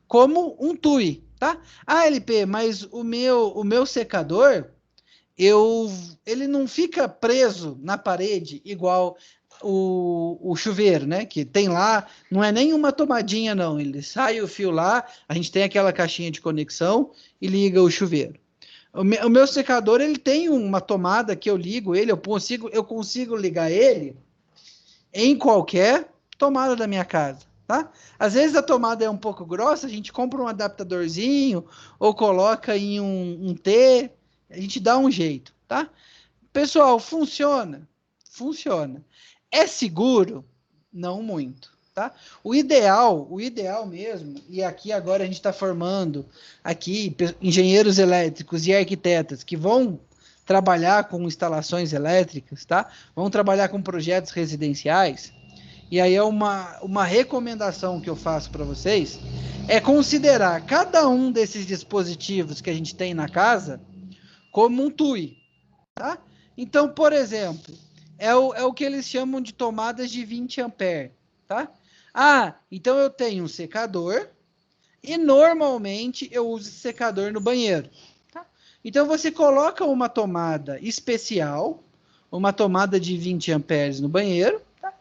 como um TUI, tá? Ah, LP, mas o meu secador, ele não fica preso na parede igual o chuveiro, né? Que tem lá, não é nem uma tomadinha, não. Ele sai o fio lá, a gente tem aquela caixinha de conexão e liga o chuveiro. O meu secador, ele tem uma tomada que eu ligo ele, eu consigo ligar ele em qualquer tomada da minha casa, tá? Às vezes a tomada é um pouco grossa, a gente compra um adaptadorzinho ou coloca em um T, a gente dá um jeito, tá? Pessoal, funciona? Funciona. É seguro? Não muito, tá? O ideal mesmo, e aqui agora a gente está formando aqui engenheiros elétricos e arquitetas que vão trabalhar com instalações elétricas, tá? Vão trabalhar com projetos residenciais. E aí é uma recomendação que eu faço para vocês, é considerar cada um desses dispositivos que a gente tem na casa como um TUI, tá? Então, por exemplo, é o que eles chamam de tomadas de 20 ampere, tá? Ah, então eu tenho um secador e normalmente eu uso esse secador no banheiro, tá? Então você coloca uma tomada especial, uma tomada de 20 amperes no banheiro, tá?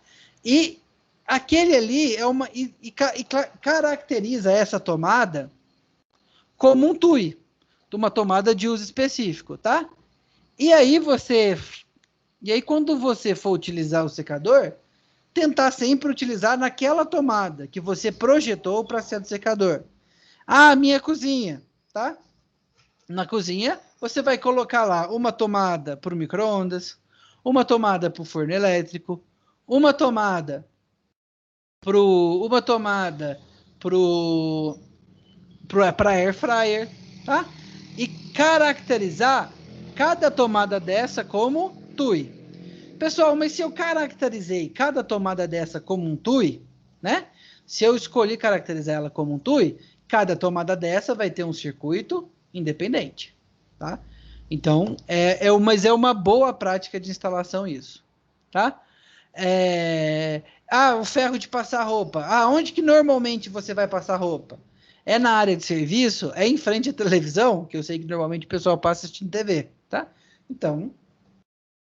E aquele ali caracteriza essa tomada como um TUI, uma tomada de uso específico, tá? E aí quando você for utilizar o secador, tentar sempre utilizar naquela tomada que você projetou para ser do secador. Ah, minha cozinha, tá? Na cozinha, você vai colocar lá uma tomada para o micro-ondas, uma tomada para o forno elétrico, uma tomada para air fryer, tá? E caracterizar cada tomada dessa como TUI. Pessoal, mas se eu caracterizei cada tomada dessa como um TUI, né? Se eu escolhi caracterizar ela como um TUI, cada tomada dessa vai ter um circuito independente, tá? Então, mas é uma boa prática de instalação isso, tá? O ferro de passar roupa. Onde que normalmente você vai passar roupa? É na área de serviço? É em frente à televisão? Que eu sei que normalmente o pessoal passa assistindo TV, tá? Então,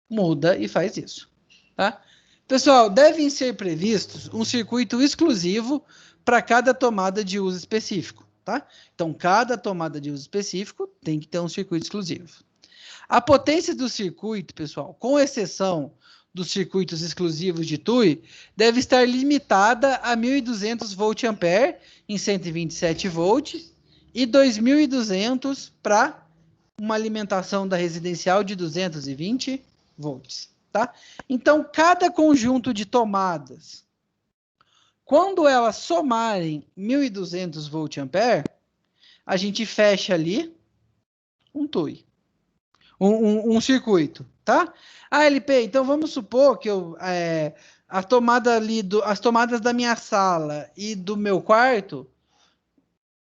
muda e faz isso, tá? Pessoal, devem ser previstos um circuito exclusivo para cada tomada de uso específico, tá? Então, cada tomada de uso específico tem que ter um circuito exclusivo. A potência do circuito, pessoal, com exceção dos circuitos exclusivos de TUI, deve estar limitada a 1.200 volt-ampere em 127 volts e 2.200 para uma alimentação da residencial de 220 volts, tá? Então, cada conjunto de tomadas, quando elas somarem 1.200 volt-ampere, a gente fecha ali um TUI, um circuito, tá? LP, então vamos supor que as tomadas da minha sala e do meu quarto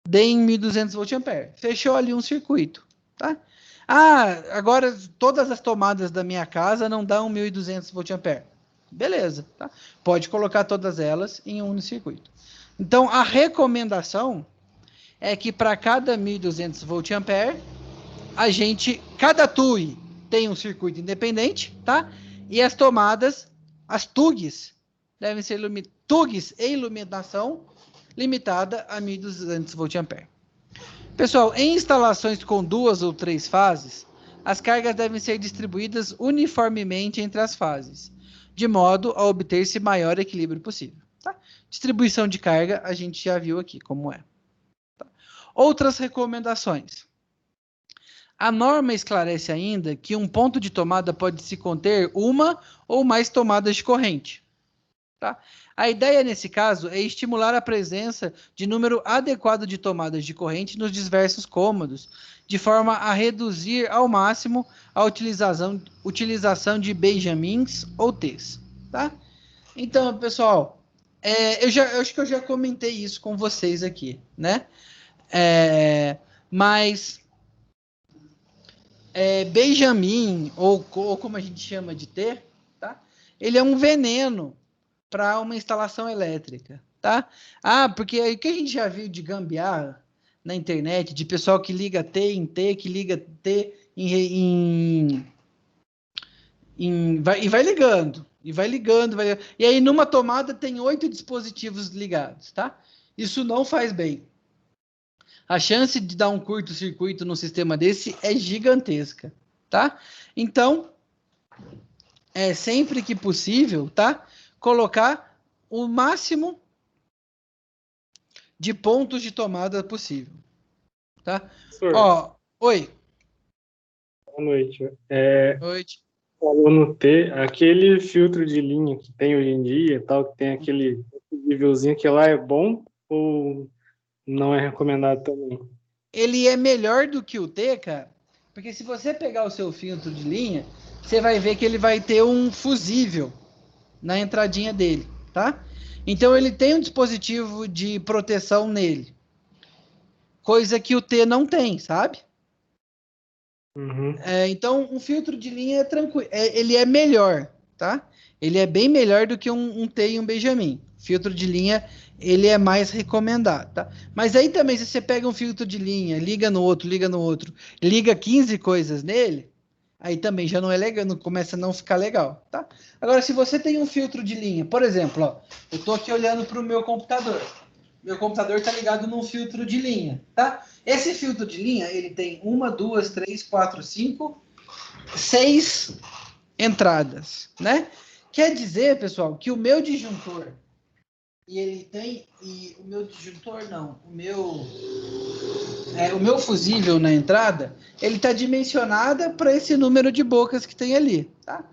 deem 1.200 volt-ampere. Fechou ali um circuito, tá? Agora todas as tomadas da minha casa não dão 1.200 volt-ampere. Beleza, tá? Pode colocar todas elas em um circuito. Então, a recomendação é que para cada 1.200 volt-ampere, cada TUI tem um circuito independente, tá? E as tomadas, as TUGs, devem ser TUGs e iluminação limitada a 1.200 volt-ampere. Pessoal, em instalações com 2 ou 3 fases, as cargas devem ser distribuídas uniformemente entre as fases, de modo a obter-se maior equilíbrio possível. Tá? Distribuição de carga, a gente já viu aqui como é. Tá? Outras recomendações. A norma esclarece ainda que um ponto de tomada pode se conter uma ou mais tomadas de corrente. Tá? A ideia, nesse caso, é estimular a presença de número adequado de tomadas de corrente nos diversos cômodos, de forma a reduzir ao máximo a utilização de Benjamins ou T's. Tá? Então, pessoal, eu acho que eu já comentei isso com vocês aqui, né? Mas Benjamin, ou como a gente chama de T, tá? Ele é um veneno para uma instalação elétrica, tá? Porque o que a gente já viu de gambiarra na internet, de pessoal que liga T em T, que liga T vai ligando, e vai ligando, e aí numa tomada tem 8 dispositivos ligados, tá? Isso não faz bem. A chance de dar um curto-circuito num sistema desse é gigantesca, tá? Então, sempre que possível, tá? Colocar o máximo de pontos de tomada possível, tá? Professor, Ó, oi. boa noite. Oi. Falou no T, aquele filtro de linha que tem hoje em dia, tal, que tem aquele nívelzinho que lá é bom ou não é recomendado também? Ele é melhor do que o T, cara, porque se você pegar o seu filtro de linha, você vai ver que ele vai ter um fusível na entradinha dele, tá? Então ele tem um dispositivo de proteção nele, coisa que o T não tem, sabe? Uhum. Então um filtro de linha é tranquilo, ele é melhor, tá? Ele é bem melhor do que um T e um Benjamin. Filtro de linha ele é mais recomendado, tá? Mas aí também se você pega um filtro de linha, liga no outro, liga 15 coisas nele, aí também já não é legal, não começa a não ficar legal, tá? Agora, se você tem um filtro de linha, por exemplo, ó, eu tô aqui olhando para o meu computador. Meu computador está ligado num filtro de linha, tá? Esse filtro de linha, ele tem 1, 2, 3, 4, 5, 6 entradas, né? Quer dizer, pessoal, que o meu disjuntor o meu disjuntor não, o meu fusível na entrada, ele está dimensionada para esse número de bocas que tem ali, tá?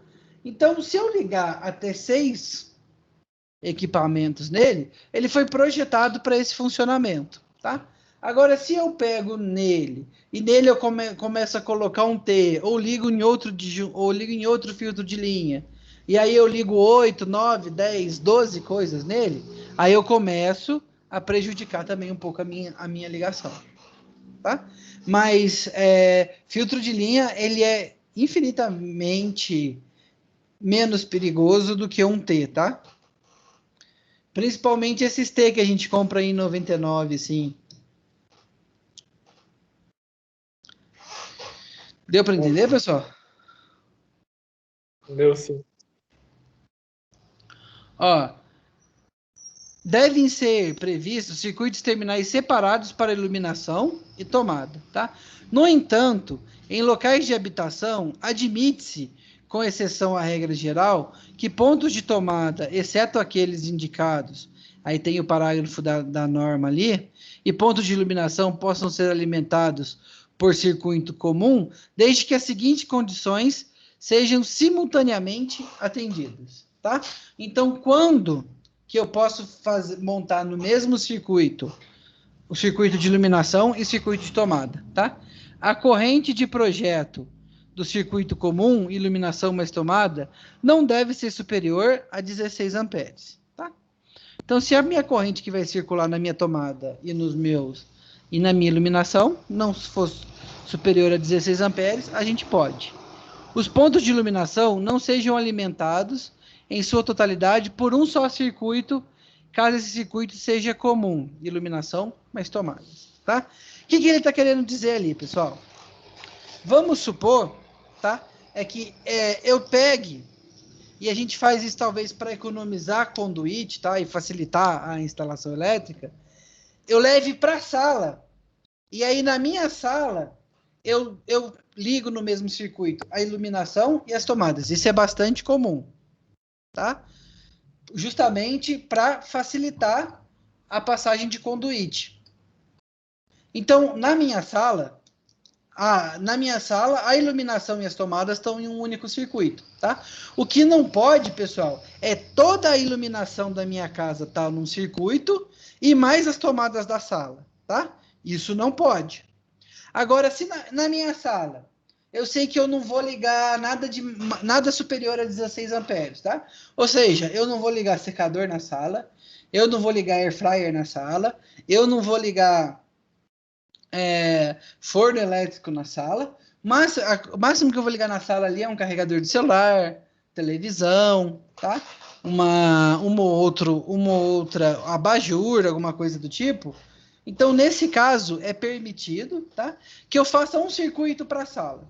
Então, se eu ligar até 6 equipamentos nele, ele foi projetado para esse funcionamento, tá? Agora, se eu pego nele e nele eu começo a colocar um T, ou ligo em outro filtro de linha, e aí eu ligo 8, 9, 10, 12 coisas nele, aí eu começo a prejudicar também um pouco a minha ligação, tá? Mas filtro de linha, ele é infinitamente menos perigoso do que um T, tá? Principalmente esses T que a gente compra em 99, sim. Deu para entender, pessoal? Deu sim. Ó, devem ser previstos circuitos terminais separados para iluminação e tomada, tá? No entanto, em locais de habitação, admite-se, com exceção à regra geral, que pontos de tomada, exceto aqueles indicados, aí tem o parágrafo da norma ali, e pontos de iluminação possam ser alimentados por circuito comum, desde que as seguintes condições sejam simultaneamente atendidas, tá? Então, quando que eu posso montar no mesmo circuito o circuito de iluminação e circuito de tomada, tá? A corrente de projeto do circuito comum, iluminação mais tomada, não deve ser superior a 16 amperes, tá? Então, se a minha corrente que vai circular na minha tomada e na minha iluminação não for superior a 16 amperes, a gente pode. Os pontos de iluminação não sejam alimentados em sua totalidade por um só circuito, caso esse circuito seja comum, iluminação mais tomadas, tá? O que ele está querendo dizer ali, pessoal? Vamos supor, tá? Que eu pegue, e a gente faz isso talvez para economizar conduíte, tá? E facilitar a instalação elétrica. Eu leve para a sala, e aí na minha sala eu ligo no mesmo circuito a iluminação e as tomadas. Isso é bastante comum, tá? Justamente para facilitar a passagem de conduíte. Então, na minha sala, a iluminação e as tomadas estão em um único circuito, tá? O que não pode, pessoal, é toda a iluminação da minha casa estar num circuito e mais as tomadas da sala, tá? Isso não pode. Agora, se na minha sala eu sei que eu não vou ligar nada superior a 16 amperes, tá? Ou seja, eu não vou ligar secador na sala, eu não vou ligar air fryer na sala, eu não vou ligar forno elétrico na sala. Mas o máximo que eu vou ligar na sala ali é um carregador de celular, televisão, tá? Uma outra abajur, alguma coisa do tipo. Então, nesse caso, é permitido, tá? Que eu faça um circuito para a sala.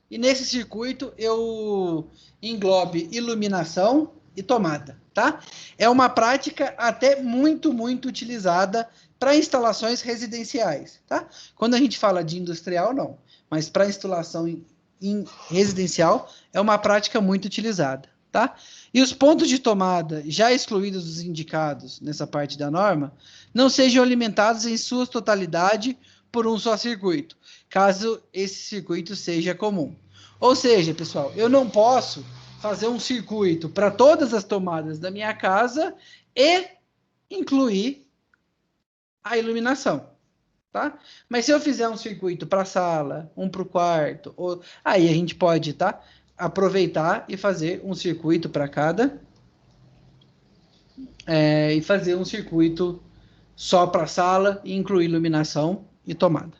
E nesse circuito eu englobe iluminação e tomada, tá? É uma prática até muito utilizada para instalações residenciais, tá? Quando a gente fala de industrial, não. Mas para instalação em residencial, é uma prática muito utilizada, tá? E os pontos de tomada, já excluídos dos indicados nessa parte da norma, não sejam alimentados em sua totalidade por um só circuito, caso esse circuito seja comum. Ou seja, pessoal, eu não posso fazer um circuito para todas as tomadas da minha casa e incluir a iluminação, tá? Mas se eu fizer um circuito para a sala, um para o quarto, aí a gente pode, tá? Aproveitar e fazer um circuito para cada e fazer um circuito só para a sala e incluir iluminação e tomada,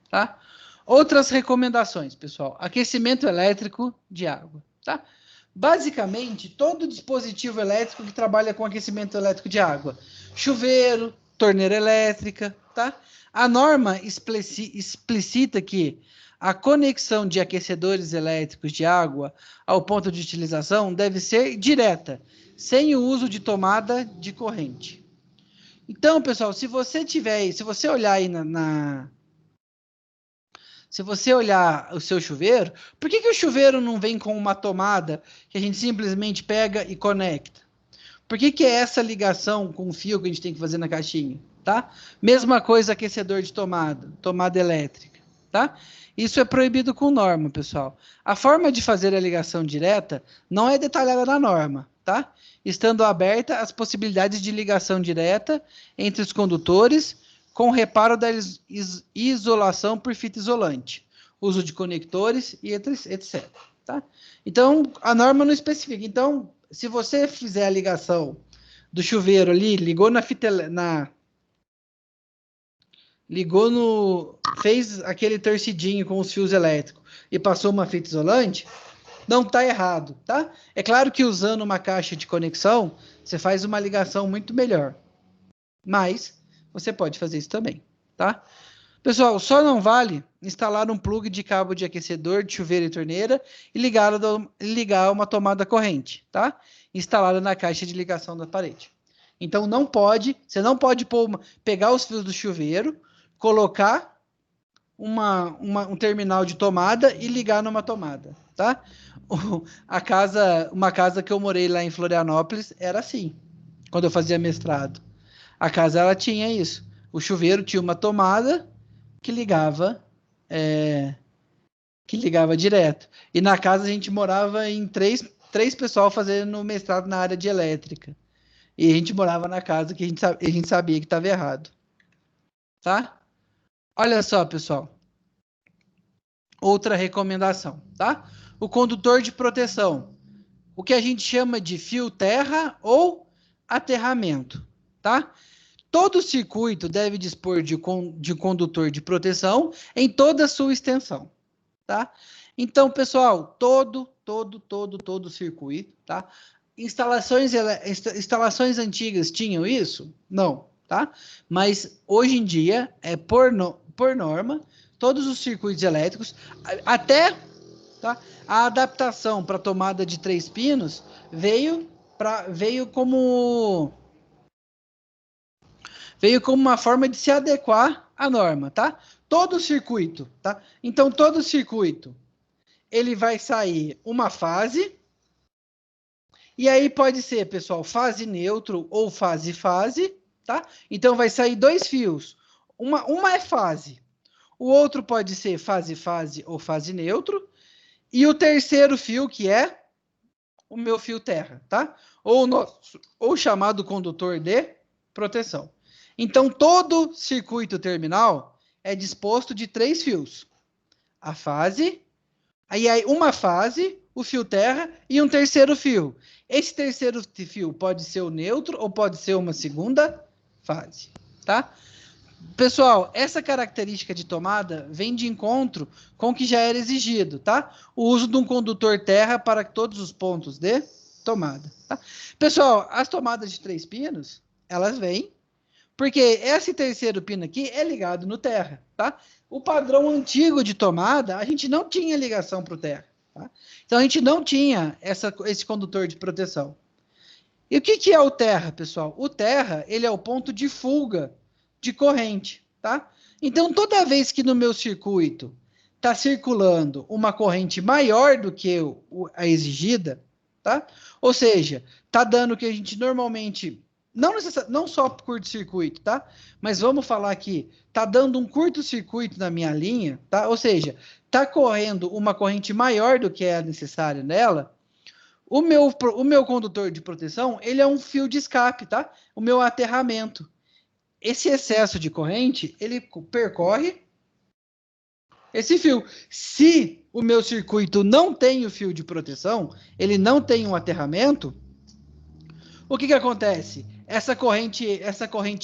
tá? Outras recomendações, pessoal. Aquecimento elétrico de água, tá? Basicamente, todo dispositivo elétrico que trabalha com aquecimento elétrico de água. Chuveiro, torneira elétrica, tá? A norma explicita que a conexão de aquecedores elétricos de água ao ponto de utilização deve ser direta, sem o uso de tomada de corrente. Então, pessoal, se você olhar aí se você olhar o seu chuveiro, por que o chuveiro não vem com uma tomada que a gente simplesmente pega e conecta? Por que é essa ligação com o fio que a gente tem que fazer na caixinha, tá? Mesma coisa aquecedor de tomada elétrica, tá? Isso é proibido com norma, pessoal. A forma de fazer a ligação direta não é detalhada na norma, tá? Estando aberta as possibilidades de ligação direta entre os condutores, com reparo da isolação por fita isolante, uso de conectores e etc. Tá? Então, a norma não especifica. Então, se você fizer a ligação do chuveiro ali, fez aquele torcidinho com os fios elétricos e passou uma fita isolante, não está errado, tá? É claro que usando uma caixa de conexão, você faz uma ligação muito melhor. Mas você pode fazer isso também, tá? Pessoal, só não vale instalar um plug de cabo de aquecedor, de chuveiro e torneira e ligar uma tomada corrente, tá? Instalada na caixa de ligação da parede. Então, você não pode pegar os fios do chuveiro, colocar um terminal de tomada e ligar numa tomada, tá? Uma casa que eu morei lá em Florianópolis era assim, quando eu fazia mestrado. A casa, ela tinha isso. O chuveiro tinha uma tomada que ligava direto. E na casa a gente morava em três pessoal fazendo mestrado na área de elétrica. E a gente morava na casa que a gente sabia que estava errado. Tá? Olha só, pessoal. Outra recomendação, tá? O condutor de proteção. O que a gente chama de fio terra ou aterramento, tá? Todo circuito deve dispor de condutor de proteção em toda a sua extensão, tá? Então, pessoal, todo circuito, tá? Instalações antigas tinham isso? Não, tá? Mas hoje em dia, por norma, todos os circuitos elétricos, até tá? A adaptação para tomada de 3 pinos veio como uma forma de se adequar à norma, tá? Todo circuito, tá? Então, todo circuito, ele vai sair uma fase, e aí pode ser, pessoal, fase neutro ou fase-fase, tá? Então, vai sair 2 fios. Uma é fase. O outro pode ser fase-fase ou fase neutro. E o terceiro fio, que é o meu fio terra, tá? Ou chamado condutor de proteção. Então, todo circuito terminal é disposto de 3 fios. A fase, aí uma fase, o fio terra e um terceiro fio. Esse terceiro fio pode ser o neutro ou pode ser uma segunda fase, tá? Pessoal, essa característica de tomada vem de encontro com o que já era exigido, tá? O uso de um condutor terra para todos os pontos de tomada. Tá? Pessoal, as tomadas de 3 pinos, elas vêm porque esse terceiro pino aqui é ligado no terra, tá? O padrão antigo de tomada, a gente não tinha ligação para o terra, tá? Então a gente não tinha esse condutor de proteção. E o que é o terra, pessoal? O terra, ele é o ponto de fuga de corrente, tá? Então toda vez que no meu circuito está circulando uma corrente maior do que a exigida, tá? Ou seja, está dando o que a gente normalmente não só curto-circuito, tá? Mas vamos falar aqui, tá dando um curto-circuito na minha linha, tá? Ou seja, tá correndo uma corrente maior do que é necessário nela. O meu condutor de proteção, ele é um fio de escape, tá? O meu aterramento. Esse excesso de corrente, ele percorre esse fio. Se o meu circuito não tem o fio de proteção, ele não tem um aterramento, o que acontece? Essa corrente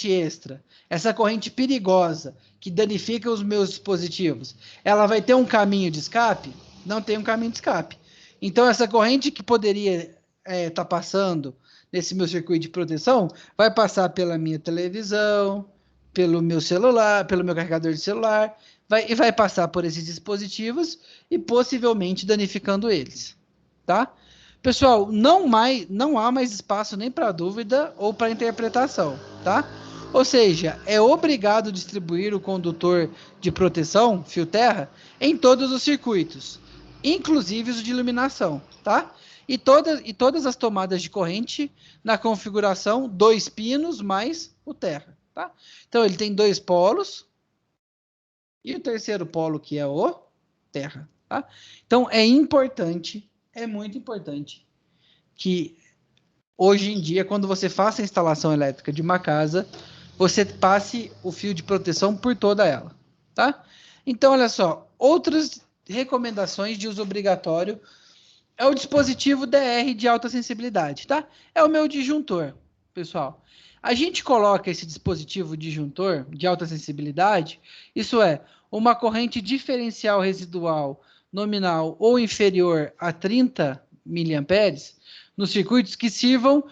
extra, essa corrente perigosa que danifica os meus dispositivos, ela vai ter um caminho de escape? Não tem um caminho de escape. Então, essa corrente que poderia estar passando nesse meu circuito de proteção vai passar pela minha televisão, pelo meu celular, pelo meu carregador de celular, e vai passar por esses dispositivos e possivelmente danificando eles, tá? Pessoal, não há mais espaço nem para dúvida ou para interpretação, tá? Ou seja, é obrigado distribuir o condutor de proteção, fio terra, em todos os circuitos, inclusive os de iluminação, tá? E todas as tomadas de corrente na configuração 2 pinos mais o terra, tá? Então ele tem 2 polos e o terceiro polo que é o terra, tá? Então é muito importante que hoje em dia, quando você faça a instalação elétrica de uma casa, você passe o fio de proteção por toda ela, tá? Então, olha só, outras recomendações de uso obrigatório é o dispositivo DR de alta sensibilidade, tá? É o meu disjuntor, pessoal. A gente coloca esse dispositivo disjuntor de alta sensibilidade, isso é, uma corrente diferencial residual nominal ou inferior a 30 miliamperes nos circuitos que sirvam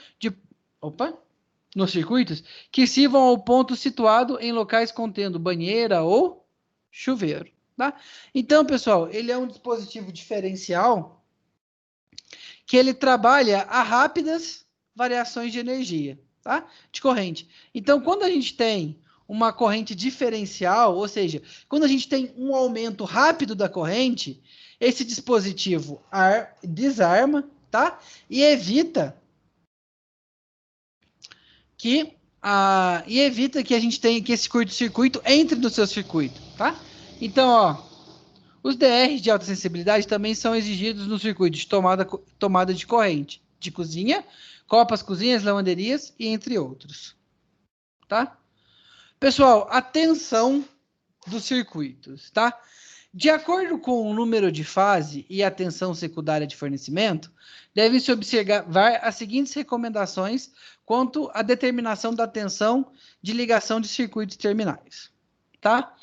ao ponto situado em locais contendo banheira ou chuveiro, tá? Então, pessoal, ele é um dispositivo diferencial que ele trabalha a rápidas variações de energia, tá? De corrente. Então, quando a gente tem uma corrente diferencial, ou seja, quando a gente tem um aumento rápido da corrente, esse dispositivo desarma, tá? E evita que a gente tenha que esse curto-circuito entre no seu circuito, tá? Então, ó, os DRs de alta sensibilidade também são exigidos no circuito de tomada de corrente, de cozinha, copas, cozinhas, lavanderias e entre outros, tá? Pessoal, atenção dos circuitos, tá? De acordo com o número de fase e a tensão secundária de fornecimento, deve-se observar as seguintes recomendações quanto à determinação da tensão de ligação de circuitos terminais, tá?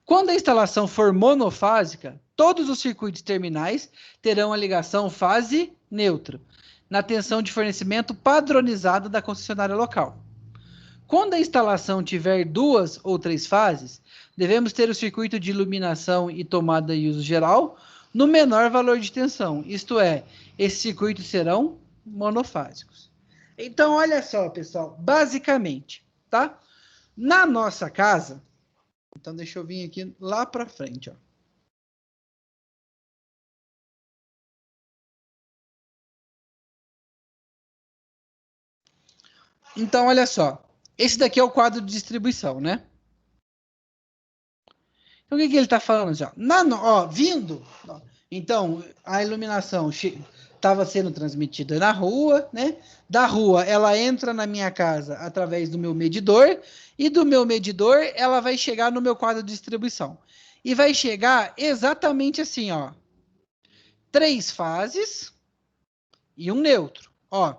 Quando a instalação for monofásica, todos os circuitos terminais terão a ligação fase neutra, na tensão de fornecimento padronizada da concessionária local. Quando a instalação tiver 2 ou 3 fases, devemos ter o circuito de iluminação e tomada de uso geral no menor valor de tensão, isto é, esses circuitos serão monofásicos. Então, olha só, pessoal, basicamente, tá? Na nossa casa, então deixa eu vir aqui lá para frente, ó. Então, olha só, esse daqui é o quadro de distribuição, né? Então, o que ele está falando já? Vindo, ó, então, a iluminação estava sendo transmitida na rua, né? Da rua, ela entra na minha casa através do meu medidor, e do meu medidor, ela vai chegar no meu quadro de distribuição. E vai chegar exatamente assim, ó. 3 fases e um neutro. Ó,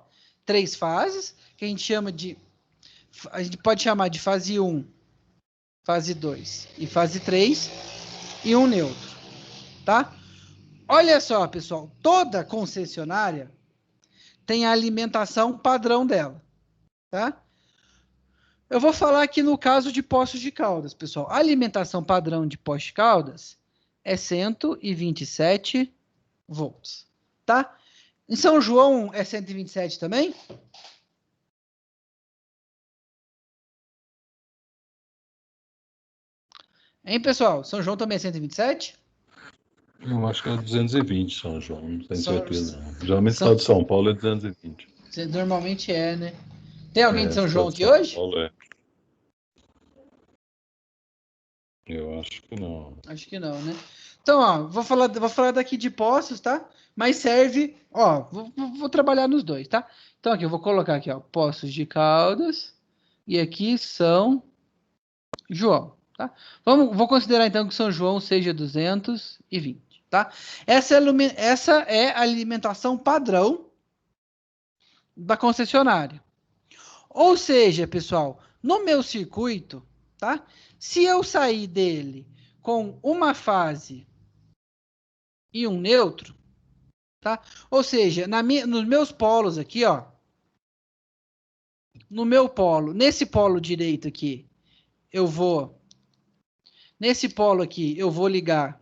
3 fases, que a gente pode chamar de fase 1, fase 2 e fase 3 e um neutro, tá? Olha só, pessoal, toda concessionária tem a alimentação padrão dela, tá? Eu vou falar aqui no caso de Poços de Caldas, pessoal. A alimentação padrão de Poços de Caldas é 127 volts, tá? Em São João é 127 também? Hein, pessoal? São João também é 127? Eu acho que é 220, São João, não tenho São- certeza não. Geralmente o São- estado de São Paulo é 220. Normalmente é, né? Tem alguém de São o João estado de aqui São hoje? Paulo é. Eu acho que não. Acho que não, né? Então, ó, vou falar daqui de Poços, tá? Mas serve, ó, vou trabalhar nos dois, tá? Então aqui, eu vou colocar aqui, ó, Poços de Caldas e aqui São João, tá? Vou considerar então que São João seja 220, tá? Essa é a alimentação padrão da concessionária. Ou seja, pessoal, no meu circuito, tá? Se eu sair dele com uma fase e um neutro, tá? Ou seja, nos meus polos aqui, ó, no meu polo, nesse polo direito aqui, nesse polo aqui, eu vou ligar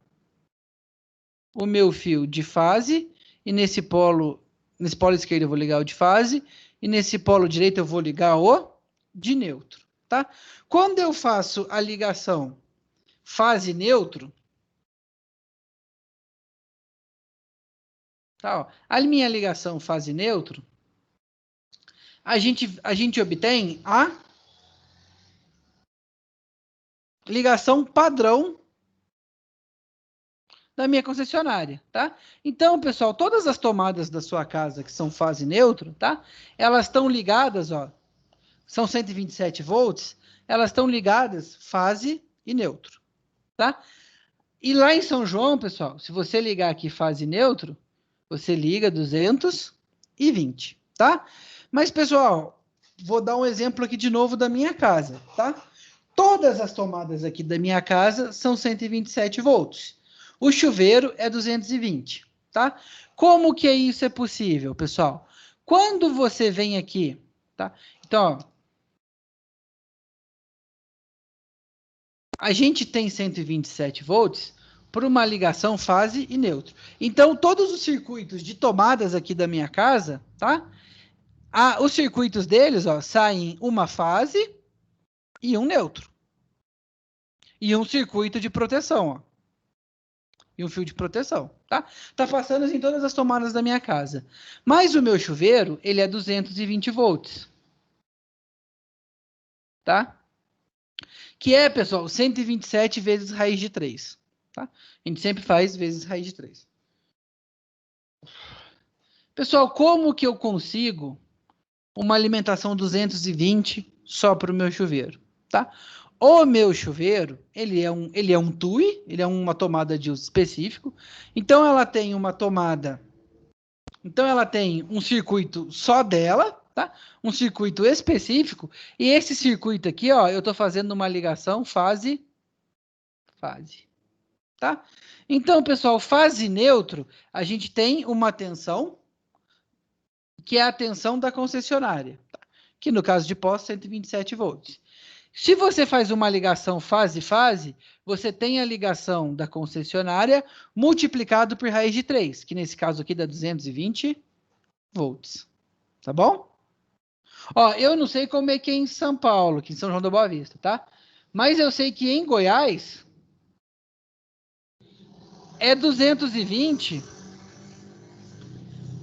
o meu fio de fase e nesse polo esquerdo eu vou ligar o de fase e nesse polo direito eu vou ligar o de neutro, tá? Quando eu faço a ligação fase neutro, tá, ó, a minha ligação fase neutro, a gente obtém a ligação padrão da minha concessionária, tá? Então, pessoal, todas as tomadas da sua casa que são fase neutro, tá? Elas estão ligadas, ó, são 127 volts, elas estão ligadas fase e neutro, tá? E lá em São João, pessoal, se você ligar aqui fase neutro, você liga 220, tá? Mas, pessoal, vou dar um exemplo aqui de novo da minha casa, tá? Todas as tomadas aqui da minha casa são 127 volts. O chuveiro é 220, tá? Como que isso é possível, pessoal? Quando você vem aqui, tá? Então, ó, a gente tem 127 volts por uma ligação fase e neutro. Então, todos os circuitos de tomadas aqui da minha casa, tá? Os circuitos deles, ó, saem uma fase e um neutro. E um circuito de proteção, ó. E um fio de proteção, tá? Tá passando em todas as tomadas da minha casa. Mas o meu chuveiro, ele é 220 volts. Tá? Que é, pessoal, 127 vezes raiz de 3. Tá? A gente sempre faz vezes raiz de 3. Pessoal, como que eu consigo uma alimentação 220 só para o meu chuveiro? Tá? O meu chuveiro, ele é um TUI, ele é uma tomada de uso específico. Então, ela tem uma tomada... Então, ela tem um circuito só dela, tá? Um circuito específico. E esse circuito aqui, ó, eu estou fazendo uma ligação fase. Tá? Então, pessoal, fase neutro, a gente tem uma tensão, que é a tensão da concessionária, tá? Que no caso de pós, 127 volts. Se você faz uma ligação fase-fase, você tem a ligação da concessionária multiplicado por raiz de 3, que nesse caso aqui dá 220 volts. Tá bom? Ó, eu não sei como é que é em São Paulo, que em São João da Boa Vista, tá? Mas eu sei que em Goiás é 220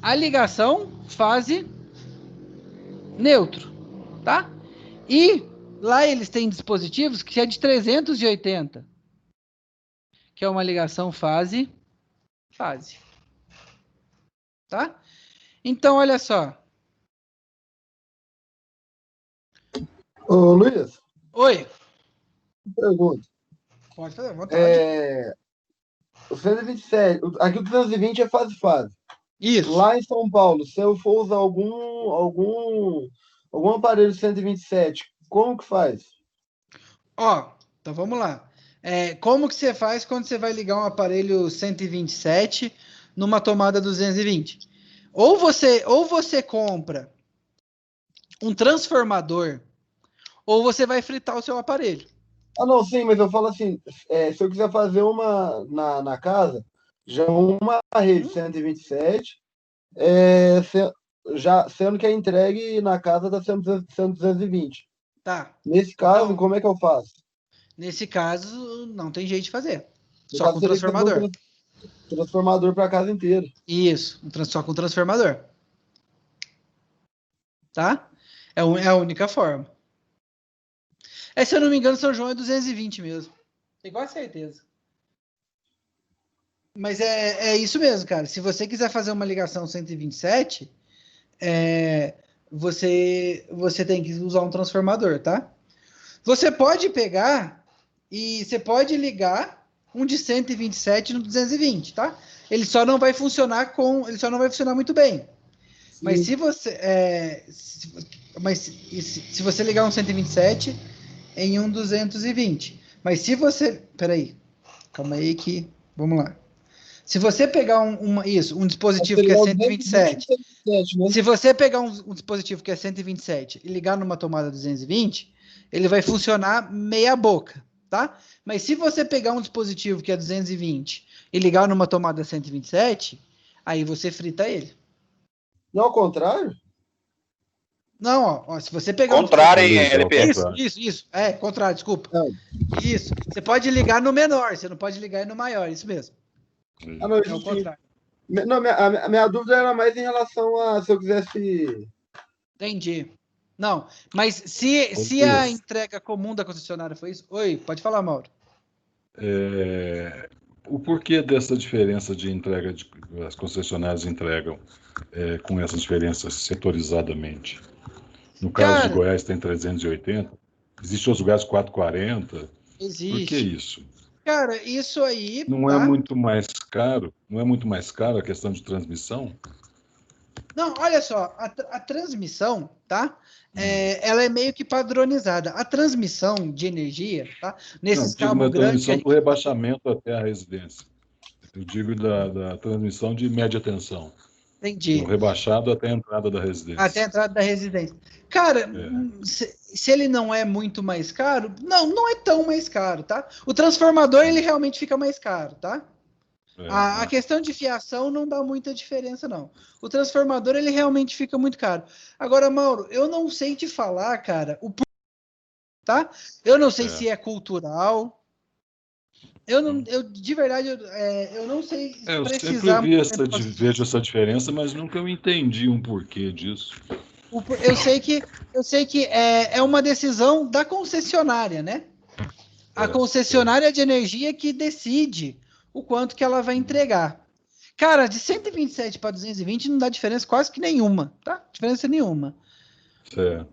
a ligação fase neutro, tá? E lá eles têm dispositivos que é de 380, que é uma ligação fase. Tá? Então, olha só. Ô, Luiz, Oi. pergunta. Pode fazer, à vontade. O 127, aqui o 220 é fase-fase. Isso. Lá em São Paulo, se eu for usar algum aparelho 127, como que faz? Ó, Então vamos lá. Como que você faz quando você vai ligar um aparelho 127 numa tomada 220? Ou você compra um transformador, ou você vai fritar o seu aparelho. Ah, não, sim, mas eu falo assim, se eu quiser fazer uma na casa, já uma rede 127, já sendo que é entregue na casa da 220. Tá. Nesse caso, Então, como é que eu faço? nesse caso, não tem jeito de fazer. No Só caso, com teria que fazer um transformador. transformador para a casa inteira. Isso, só com transformador. Tá? É a única forma. Se eu não me engano, São João é 220 mesmo. Tenho quase certeza. Mas é isso mesmo, cara. Se você quiser fazer uma ligação 127, você tem que usar um transformador, tá? Você pode pegar e você pode ligar um de 127 no 220, tá? Ele só não vai funcionar muito bem. Mas se você se você ligar um 127 em um 220, mas se você, peraí, calma aí que vamos lá. Se você pegar um dispositivo que é 127, né? se você pegar um dispositivo que é 127 e ligar numa tomada 220, ele vai funcionar meia boca, tá? Mas se você pegar um dispositivo que é 220 e ligar numa tomada 127, aí você frita ele. Não é o contrário? Não, ó, se você pegar Contrário, um hein, dispositivo... LP? Isso. Contrário, desculpa. Não. Isso. Você pode ligar no menor, você não pode ligar no maior, isso mesmo. Ah, não, É o contrário. Não, a minha dúvida era mais em relação a se eu quisesse. Entendi. Não, mas se a entrega comum da concessionária foi isso... Oi, pode falar, Mauro. O porquê dessa diferença de entrega, as concessionárias entregam com essas diferenças setorizadamente? No caso de Goiás tem 380, existe outros lugares 440. Existe. Por que isso? Cara, isso aí... Não é muito mais caro? Não é muito mais caro a questão de transmissão? Não, olha só, a transmissão, tá? Ela é meio que padronizada. A transmissão de energia, tá? Nesses cabos grandes... transmissão do rebaixamento até a residência. Eu digo da transmissão de média tensão. Entendi. Do rebaixado até a entrada da residência. Até a entrada da residência. Cara, se ele não é muito mais caro, não é tão mais caro, tá? O transformador, ele realmente fica mais caro, tá? A questão de fiação não dá muita diferença, não. O transformador, ele realmente fica muito caro. Agora, Mauro, eu não sei te falar, cara, tá? Eu não sei se é cultural. Eu de verdade, eu não sei precisar. Eu sempre vejo essa diferença, mas nunca eu entendi um porquê disso. Eu sei que é uma decisão da concessionária, né? A concessionária de energia que decide o quanto que ela vai entregar. Cara, de 127 para 220 não dá diferença quase que nenhuma, tá? Diferença nenhuma. Certo.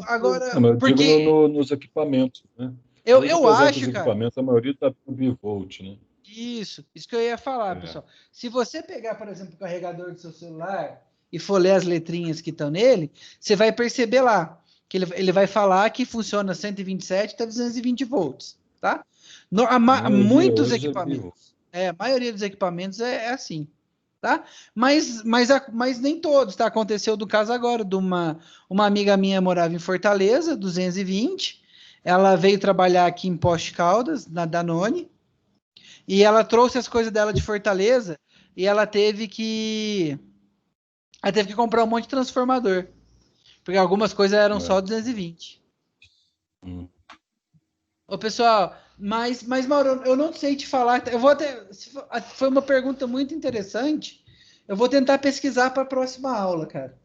Agora, Não, mas eu porque digo nos equipamentos, né? eu acho, cara. Equipamentos, a maioria está por bivolt, né? Isso que eu ia falar, pessoal. Se você pegar, por exemplo, o carregador do seu celular e for ler as letrinhas que estão nele, você vai perceber lá que ele vai falar que funciona 127 até 220 volts, tá? Muitos equipamentos. A maioria dos equipamentos é assim, tá? Mas nem todos, tá? Aconteceu do caso agora de uma amiga minha morava em Fortaleza, 220, ela veio trabalhar aqui em Poste Caldas, na Danone, e ela trouxe as coisas dela de Fortaleza e ela teve que comprar um monte de transformador, porque algumas coisas eram só 220. Ô, pessoal, mas Mauro, eu não sei te falar. Eu vou até. Foi uma pergunta muito interessante. Eu vou tentar pesquisar para a próxima aula, cara.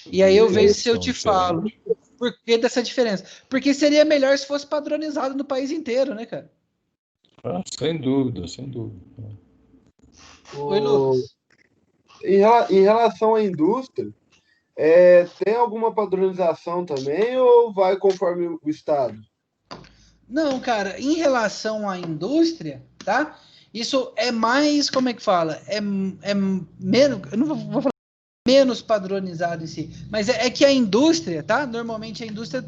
E aí eu vejo se eu te falo. Por que dessa diferença? Porque seria melhor se fosse padronizado no país inteiro, né, cara? Sem dúvida. Oi, Lucas. Em relação à indústria, tem alguma padronização também ou vai conforme o estado? Não, cara, em relação à indústria, tá? Isso é mais, como é que fala? É menos, eu não vou falar menos padronizado em si, mas é que a indústria, tá? Normalmente a indústria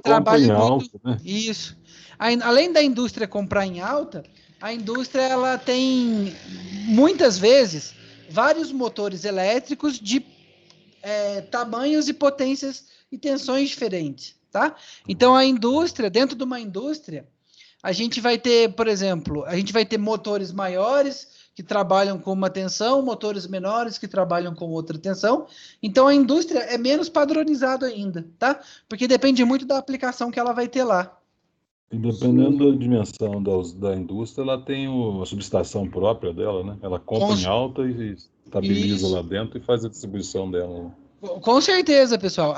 trabalha muito, né? Isso. Além da indústria comprar em alta, a indústria ela tem, muitas vezes, vários motores elétricos de tamanhos e potências e tensões diferentes, tá? Então, a indústria, dentro de uma indústria, a gente vai ter, por exemplo, a gente vai ter motores maiores que trabalham com uma tensão, motores menores que trabalham com outra tensão. Então, a indústria é menos padronizado ainda, tá? Porque depende muito da aplicação que ela vai ter lá. E dependendo da dimensão da indústria, ela tem a subestação própria dela, né? Ela compra em alta e estabiliza Isso. lá dentro e faz a distribuição dela, né? Com certeza, pessoal.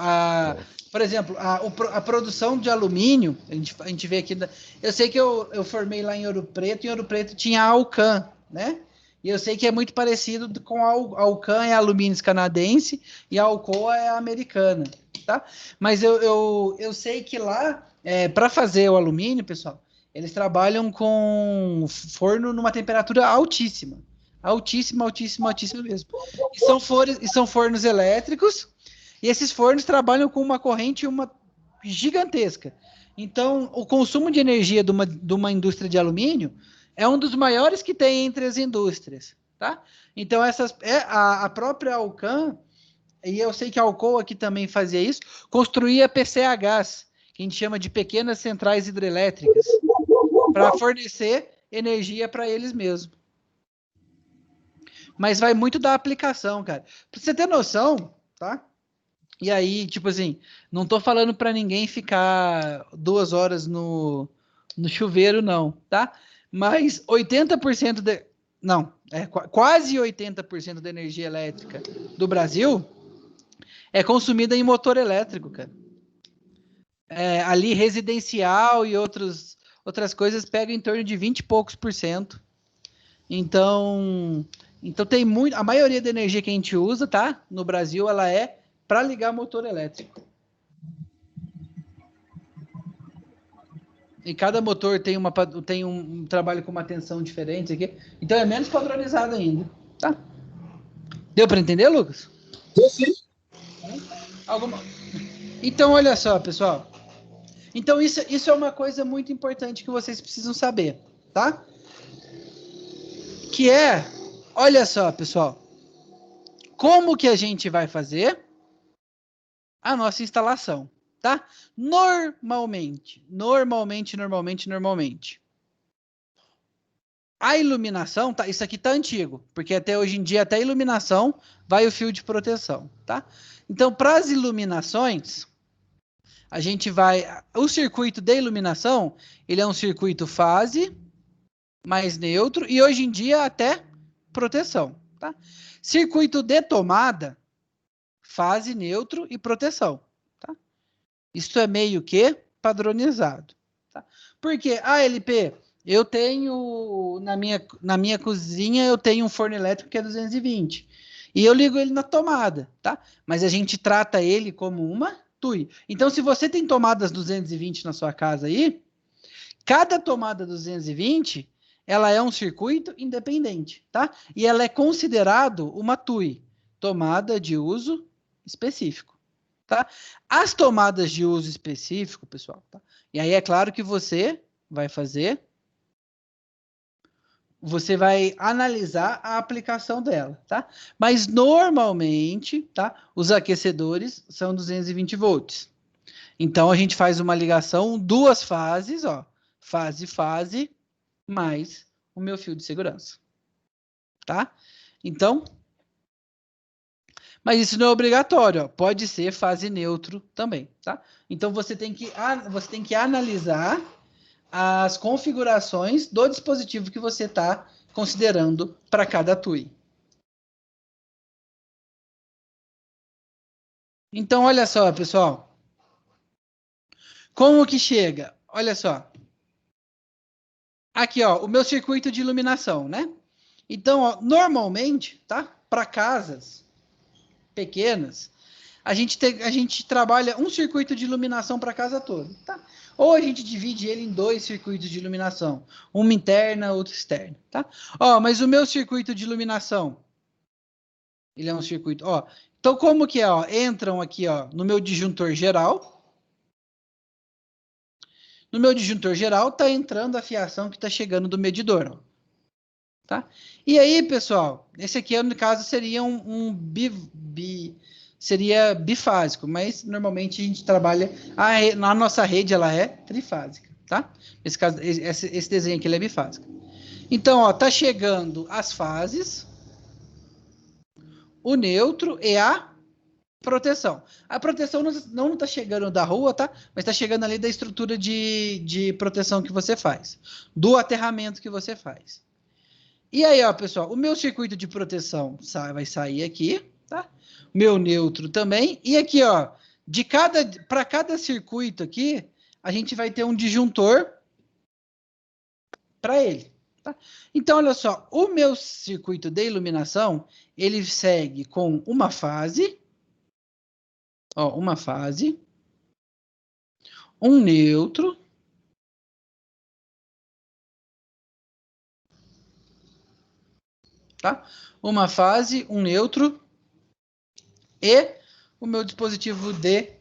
Por exemplo, a produção de alumínio, a gente vê aqui. Eu sei que eu formei lá em Ouro Preto, e em Ouro Preto tinha a Alcan, né? E eu sei que é muito parecido com a Alcan, é alumínios canadense, e a Alcoa é a americana, tá? Mas eu sei que lá, para fazer o alumínio, pessoal, eles trabalham com forno numa temperatura altíssima. Altíssima, altíssima, altíssima mesmo. E são fornos elétricos, e esses fornos trabalham com uma corrente gigantesca. Então, o consumo de energia de uma indústria de alumínio é um dos maiores que tem entre as indústrias, tá? Então, a própria Alcan, e eu sei que a Alcoa aqui também fazia isso, construía PCHs, que a gente chama de pequenas centrais hidrelétricas, para fornecer energia para eles mesmos. Mas vai muito da aplicação, cara. Pra você ter noção, tá? E aí, tipo assim, não tô falando para ninguém ficar 2 horas no chuveiro, não, tá? Mas 80% quase 80% da energia elétrica do Brasil é consumida em motor elétrico, cara. Ali residencial e outras coisas pegam em torno de 20 e poucos por cento. Então tem muito. A maioria da energia que a gente usa, tá? No Brasil, ela é para ligar motor elétrico. E cada motor tem um trabalho com uma tensão diferente aqui. Então é menos padronizado ainda, tá? Deu para entender, Lucas? Sim. Então, olha só, pessoal. Então, isso é uma coisa muito importante que vocês precisam saber, tá? Que olha só, pessoal. Como que a gente vai fazer a nossa instalação, tá? Normalmente. A iluminação, tá? Isso aqui tá antigo, porque até hoje em dia, até a iluminação, vai o fio de proteção, tá? Então, para as iluminações, a gente vai... O circuito de iluminação, ele é um circuito fase, mais neutro, e hoje em dia até proteção, tá? Circuito de tomada, fase, neutro e proteção, tá? Isso é meio que padronizado, tá? Porque, LP, eu tenho, na minha cozinha, eu tenho um forno elétrico que é 220, e eu ligo ele na tomada, tá? Mas a gente trata ele como uma TUI. Então, se você tem tomadas 220 na sua casa aí, cada tomada 220, ela é um circuito independente, tá? E ela é considerado uma TUI, tomada de uso específico, tá? As tomadas de uso específico, pessoal, tá? E aí é claro que você vai analisar a aplicação dela, tá? Mas normalmente, tá? Os aquecedores são 220 volts. Então a gente faz uma ligação, 2 fases, ó, fase, mais o meu fio de segurança, tá? Então, mas isso não é obrigatório, ó. Pode ser fase neutro também, tá? Então você tem que analisar as configurações do dispositivo que você está considerando para cada TUI. Então, olha só, pessoal. Como que chega? Olha só. Aqui, ó, o meu circuito de iluminação, né? Então, ó, normalmente, tá? Para casas pequenas, a gente trabalha um circuito de iluminação para a casa toda, tá? Ou a gente divide ele em 2 circuitos de iluminação, uma interna, outra externa, tá? Ó, mas o meu circuito de iluminação, ele é um circuito, ó. Então, como que é, ó? Entram aqui, ó, no meu disjuntor geral. No meu disjuntor geral, está entrando a fiação que está chegando do medidor. Ó. Tá? E aí, pessoal, esse aqui, no caso, seria seria bifásico, mas normalmente a gente trabalha... na nossa rede, ela é trifásica, tá? Nesse caso, esse desenho aqui ele é bifásico. Então, ó, tá chegando as fases, o neutro e a proteção. A proteção não está chegando da rua, tá? Mas está chegando ali da estrutura de proteção que você faz, do aterramento que você faz. E aí, ó, pessoal, o meu circuito de proteção vai sair aqui, tá? Meu neutro também. E aqui, ó, para cada circuito aqui, a gente vai ter um disjuntor para ele. Tá? Então, olha só, o meu circuito de iluminação, ele segue com uma fase, ó, uma fase, um neutro, tá? Uma fase, um neutro e o meu dispositivo de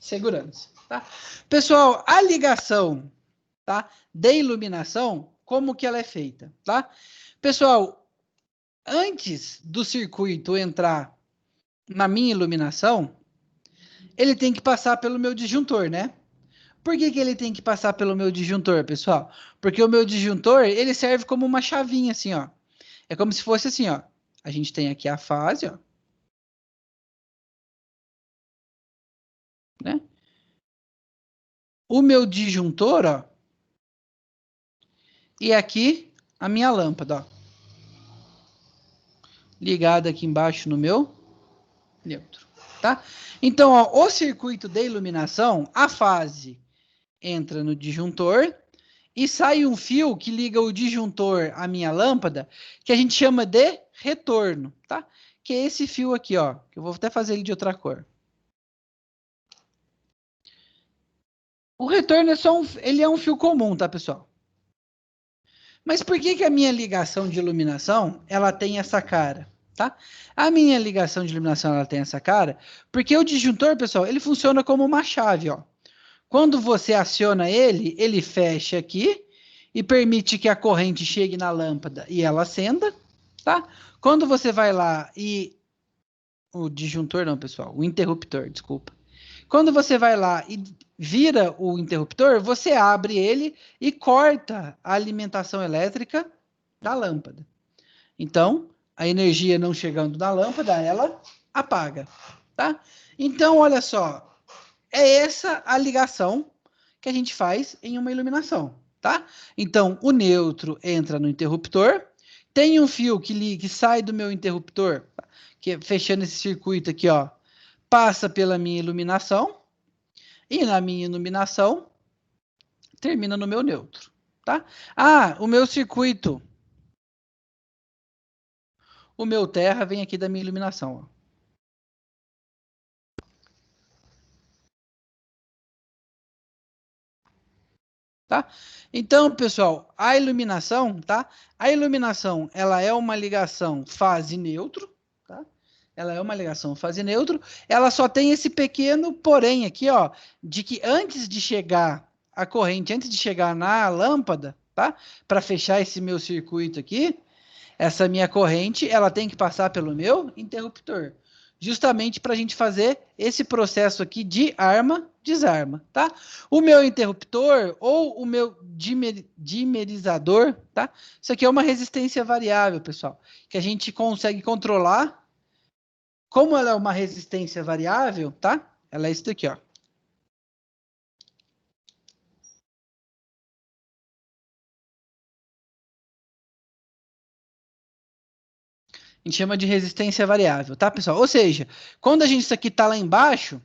segurança, tá? Pessoal, a ligação, tá, de iluminação, como que ela é feita, tá? Pessoal, antes do circuito entrar na minha iluminação, ele tem que passar pelo meu disjuntor, né? Por que ele tem que passar pelo meu disjuntor, pessoal? Porque o meu disjuntor, ele serve como uma chavinha, assim, ó. É como se fosse assim, ó. A gente tem aqui a fase, ó. Né? O meu disjuntor, ó. E aqui a minha lâmpada, ó. Ligada aqui embaixo no meu neutro, tá? Então, ó, o circuito de iluminação, a fase entra no disjuntor e sai um fio que liga o disjuntor à minha lâmpada, que a gente chama de retorno, tá? Que é esse fio aqui, ó, que eu vou até fazer ele de outra cor. O retorno ele é um fio comum, tá, pessoal? Mas por que a minha ligação de iluminação, ela tem essa cara, tá? A minha ligação de iluminação, ela tem essa cara, porque o disjuntor, pessoal, ele funciona como uma chave, ó. Quando você aciona ele, ele fecha aqui e permite que a corrente chegue na lâmpada e ela acenda, tá? Quando você vai lá e... O disjuntor não, pessoal, o interruptor, desculpa. Quando você vai lá e vira o interruptor, você abre ele e corta a alimentação elétrica da lâmpada. Então, a energia não chegando na lâmpada, ela apaga, tá? Então, olha só, é essa a ligação que a gente faz em uma iluminação, tá? Então, o neutro entra no interruptor, tem um fio que sai do meu interruptor, que fechando esse circuito aqui, ó, passa pela minha iluminação, e na minha iluminação, termina no meu neutro, tá? Ah, o meu circuito, o meu terra vem aqui da minha iluminação, ó. Tá? Então, pessoal, a iluminação, tá? A iluminação, ela é uma ligação fase-neutro, tá? Ela é uma ligação fase-neutro. Ela só tem esse pequeno porém aqui, ó, de que antes de chegar a corrente, antes de chegar na lâmpada, tá? Para fechar esse meu circuito aqui, essa minha corrente, ela tem que passar pelo meu interruptor. Justamente para a gente fazer esse processo aqui de arma-desarma, tá? O meu interruptor ou o meu dimerizador, tá? Isso aqui é uma resistência variável, pessoal, que a gente consegue controlar. Como ela é uma resistência variável, tá? Ela é isso daqui, ó. A gente chama de resistência variável, tá, pessoal? Ou seja, quando isso aqui tá lá embaixo,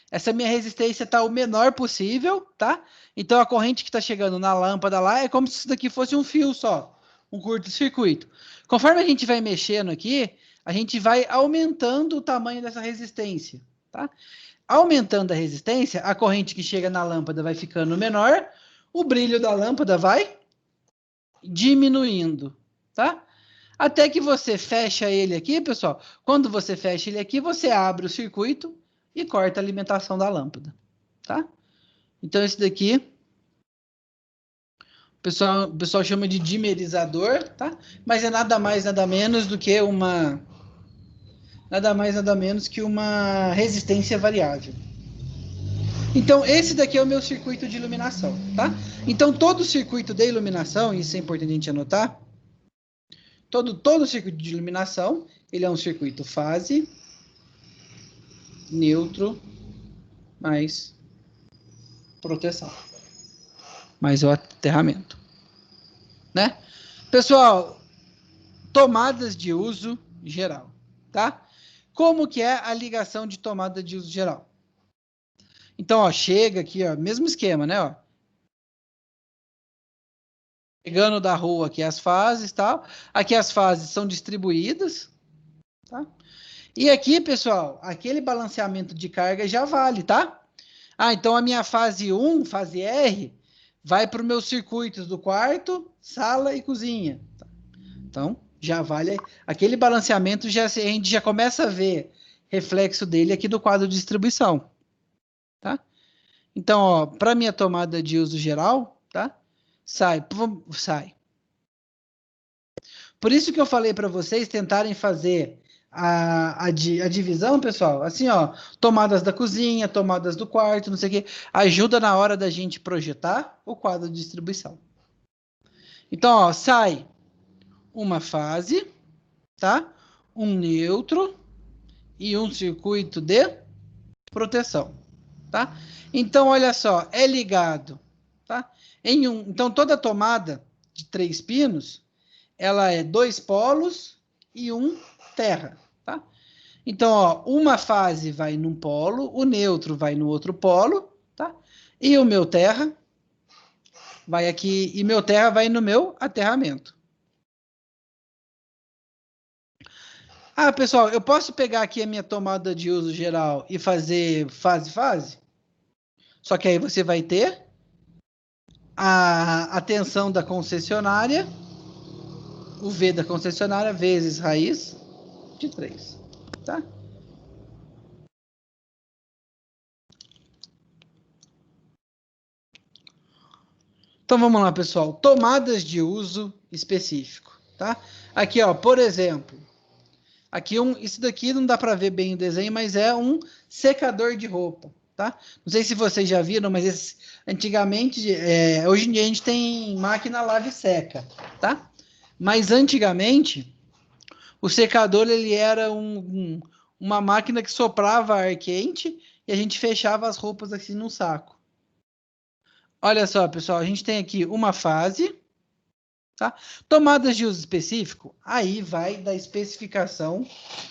essa minha resistência tá o menor possível, tá? Então a corrente que está chegando na lâmpada lá é como se isso daqui fosse um fio só, um curto-circuito. Conforme a gente vai mexendo aqui, a gente vai aumentando o tamanho dessa resistência, tá? Aumentando a resistência, a corrente que chega na lâmpada vai ficando menor, o brilho da lâmpada vai diminuindo, tá? Até que você fecha ele aqui, pessoal. Quando você fecha ele aqui, você abre o circuito e corta a alimentação da lâmpada, tá? Então, esse daqui O pessoal chama de dimerizador, tá? Mas é nada mais, nada menos do que uma... Nada mais, nada menos que uma resistência variável. Então, esse daqui é o meu circuito de iluminação, tá? Então, todo circuito de iluminação, isso é importante a gente anotar, todo circuito de iluminação, ele é um circuito fase, neutro, mais proteção. Mais o aterramento, né? Pessoal, tomadas de uso geral, tá? Como que é a ligação de tomada de uso geral? Então, ó, chega aqui, ó, mesmo esquema, né, ó. Chegando da rua aqui as fases, tal. Aqui as fases são distribuídas, tá? E aqui, pessoal, aquele balanceamento de carga já vale, tá? Ah, então a minha fase 1, fase R, vai para os meus circuitos do quarto, sala e cozinha. Tá? Então, já vale. Aquele balanceamento, a gente já começa a ver reflexo dele aqui do quadro de distribuição. Tá? Então, ó, para minha tomada de uso geral, tá? Sai. Por isso que eu falei para vocês tentarem fazer a divisão, pessoal, assim, ó, tomadas da cozinha, tomadas do quarto, não sei o quê, ajuda na hora da gente projetar o quadro de distribuição. Então, ó, sai uma fase, tá? Um neutro e um circuito de proteção, tá? Então, olha só, é ligado, tá? Então, toda tomada de 3 pinos, ela é 2 polos e um terra, tá? Então, ó, uma fase vai num polo, o neutro vai no outro polo, tá? E o meu terra vai aqui, e meu terra vai no meu aterramento. Ah, pessoal, eu posso pegar aqui a minha tomada de uso geral e fazer fase? Só que aí você vai ter a tensão da concessionária, o V da concessionária, vezes raiz de 3, tá? Então, vamos lá, pessoal. Tomadas de uso específico, tá? Aqui, ó, por exemplo, aqui isso daqui não dá para ver bem o desenho, mas é um secador de roupa, tá? Não sei se vocês já viram, mas antigamente, hoje em dia a gente tem máquina lave e seca, tá? Mas antigamente, o secador ele era uma máquina que soprava ar quente e a gente fechava as roupas assim num saco. Olha só, pessoal, a gente tem aqui uma fase, tá? Tomadas de uso específico, aí vai da especificação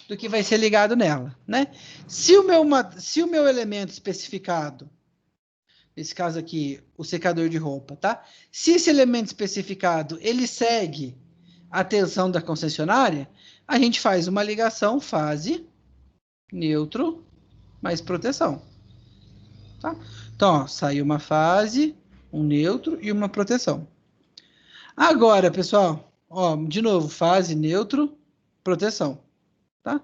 do que vai ser ligado nela, né? Se o meu elemento especificado, nesse caso aqui, o secador de roupa, tá? Se esse elemento especificado, ele segue a tensão da concessionária, a gente faz uma ligação fase, neutro, mais proteção, tá? Então, ó, saiu uma fase, um neutro e uma proteção. Agora, pessoal, ó, de novo, fase, neutro, proteção, tá?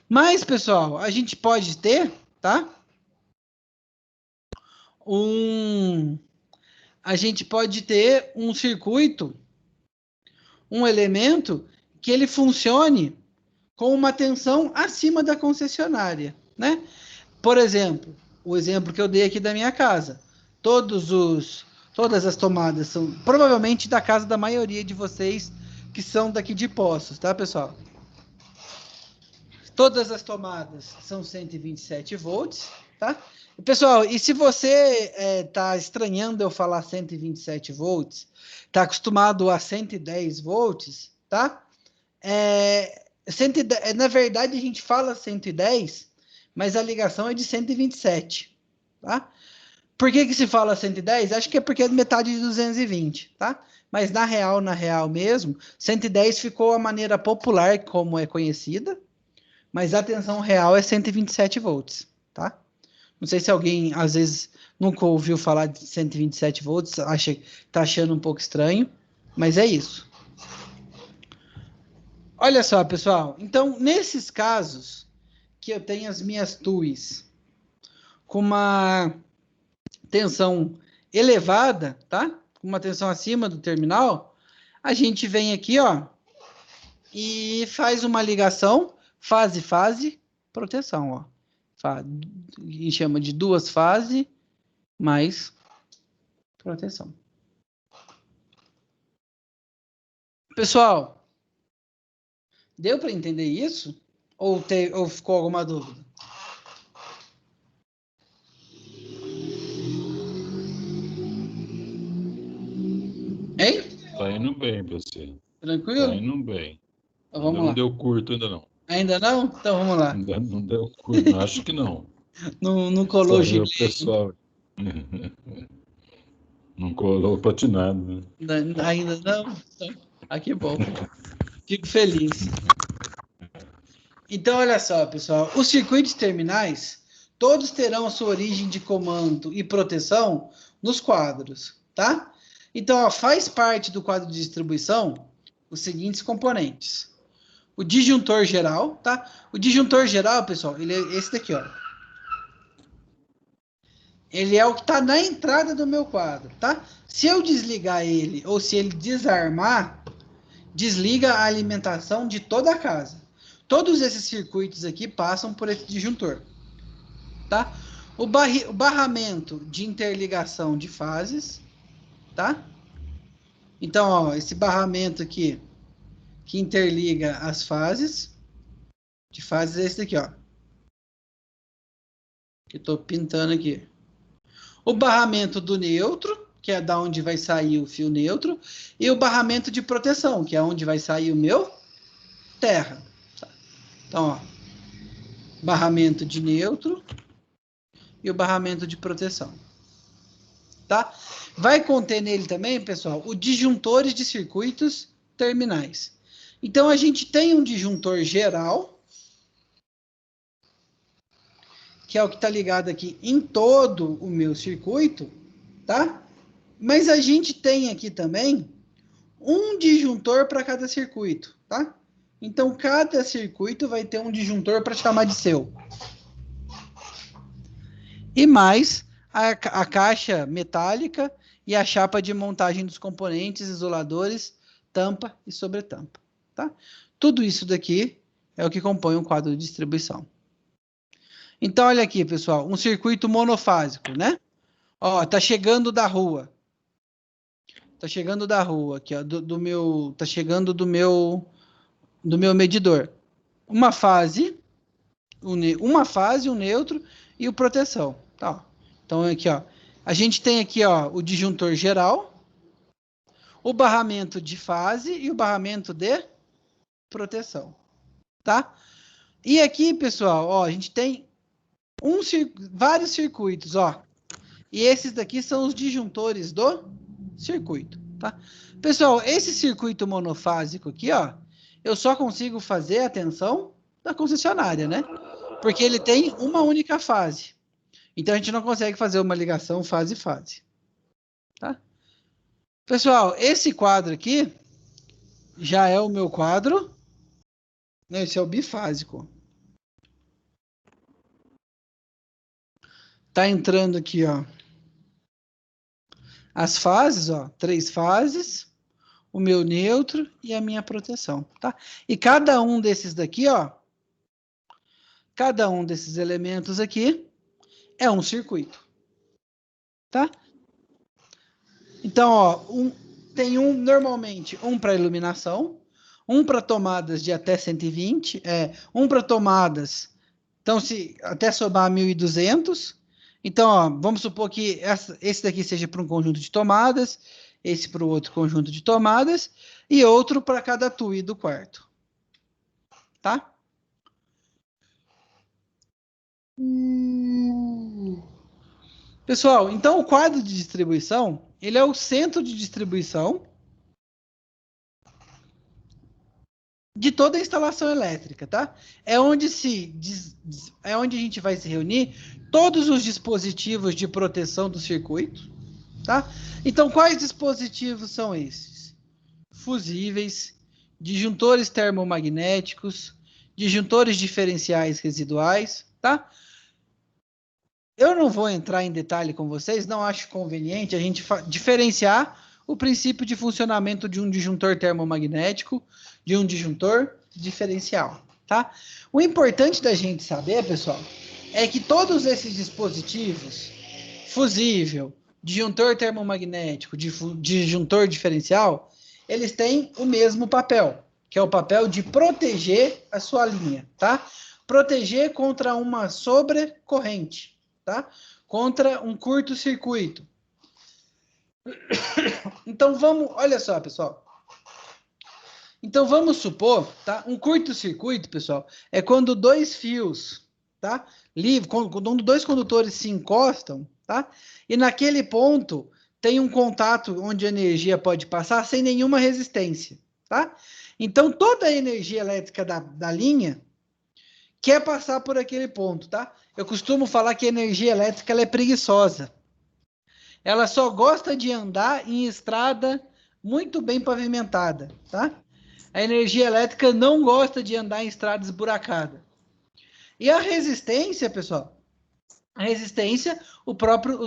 Mas, pessoal, a gente pode ter, tá? A gente pode ter um circuito, um elemento que ele funcione com uma tensão acima da concessionária, né? Por exemplo, o exemplo que eu dei aqui da minha casa. Todas as tomadas são provavelmente da casa da maioria de vocês que são daqui de Poços, tá, pessoal? Todas as tomadas são 127 volts, tá? Pessoal, e se você está estranhando eu falar 127 volts, está acostumado a 110 volts, tá? 110, na verdade, a gente fala 110, mas a ligação é de 127, tá? Por que se fala 110? Acho que é porque é metade de 220, tá? Mas na real mesmo, 110 ficou a maneira popular como é conhecida, mas a tensão real é 127 volts, tá? Não sei se alguém, às vezes, nunca ouviu falar de 127 volts, tá achando um pouco estranho, mas é isso. Olha só, pessoal. Então, nesses casos que eu tenho as minhas TUIs com uma tensão elevada, tá? com uma tensão acima do terminal, a gente vem aqui, ó, e faz uma ligação fase-fase, proteção, ó. A gente chama de duas fases mais proteção. Pessoal, deu para entender isso? Ou ficou alguma dúvida? Hein? Tá indo bem pra você. Tranquilo? Tá indo bem. Então, Ainda vamos não lá. deu curto, ainda não. Ainda não? Então vamos lá. Ainda não deu curto, acho que não. Não colou Só o ver o gilet. pessoal. Não colou patinado, né? Ainda não? Então, que bom. Fico feliz. Então, olha só, pessoal. Os circuitos terminais, todos terão a sua origem de comando e proteção nos quadros, tá? Então, ó, faz parte do quadro de distribuição os seguintes componentes. O disjuntor geral, tá? O disjuntor geral, pessoal, ele é esse daqui, ó. Ele é o que está na entrada do meu quadro, tá? Se eu desligar ele ou se ele desarmar, desliga a alimentação de toda a casa. Todos esses circuitos aqui passam por esse disjuntor, tá? O barramento de interligação de fases, tá? Então, ó, esse barramento aqui que interliga as fases de fases é esse daqui, ó. Que eu tô pintando aqui. O barramento do neutro, que é da onde vai sair o fio neutro, e o barramento de proteção, que é onde vai sair o meu terra. Então, ó, barramento de neutro e o barramento de proteção. Tá? Vai conter nele também, pessoal, os disjuntores de circuitos terminais. Então, a gente tem um disjuntor geral, que é o que está ligado aqui em todo o meu circuito, tá? Mas a gente tem aqui também um disjuntor para cada circuito, tá? Então, cada circuito vai ter um disjuntor para chamar de seu. E mais a caixa metálica e a chapa de montagem dos componentes, isoladores, tampa e sobretampa, tá? Tudo isso daqui é o que compõe um quadro de distribuição. Então, olha aqui, pessoal, um circuito monofásico, né? Ó, tá chegando da rua. Tá chegando da rua aqui, ó, tá chegando do meu medidor. Uma fase, um neutro e o proteção, tá? Ó. Então aqui, ó, a gente tem aqui, ó, o disjuntor geral, o barramento de fase e o barramento de proteção, tá? E aqui, pessoal, ó, a gente tem vários circuitos, ó. E esses daqui são os disjuntores do circuito, tá? Pessoal, esse circuito monofásico aqui, ó, eu só consigo fazer a tensão da concessionária, né? Porque ele tem uma única fase. Então, a gente não consegue fazer uma ligação fase-fase, tá? Pessoal, esse quadro aqui já é o meu quadro, né? Esse é o bifásico. Tá entrando aqui, ó, as fases, ó, 3 fases, o meu neutro e a minha proteção, tá? E cada um desses daqui, ó, cada um desses elementos aqui é um circuito, tá? Então, ó, tem normalmente um para iluminação, um para tomadas de até 120, um para tomadas, então, se até somar 1.200. Então, ó, vamos supor que esse daqui seja para um conjunto de tomadas, esse para o outro conjunto de tomadas, e outro para cada TUI do quarto. Tá? Pessoal, então o quadro de distribuição, ele é o centro de distribuição de toda a instalação elétrica, tá? É onde a gente vai se reunir todos os dispositivos de proteção do circuito, tá? Então, quais dispositivos são esses? Fusíveis, disjuntores termomagnéticos, disjuntores diferenciais residuais, tá? Eu não vou entrar em detalhe com vocês, não acho conveniente a gente diferenciar o princípio de funcionamento de um disjuntor termomagnético, de um disjuntor diferencial, tá? O importante da gente saber, pessoal, é que todos esses dispositivos, fusível, disjuntor termomagnético, disjuntor diferencial, eles têm o mesmo papel, que é o papel de proteger a sua linha, tá? Proteger contra uma sobrecorrente, tá? Contra um curto-circuito. Então vamos, olha só, pessoal. Então vamos supor, tá? Um curto-circuito, pessoal, é quando dois fios, tá? Quando dois condutores se encostam, tá? E naquele ponto tem um contato onde a energia pode passar sem nenhuma resistência, tá? Então toda a energia elétrica da linha quer passar por aquele ponto, tá? Eu costumo falar que a energia elétrica ela é preguiçosa. Ela só gosta de andar em estrada muito bem pavimentada, tá? A energia elétrica não gosta de andar em estrada esburacada. E a resistência, pessoal, a resistência,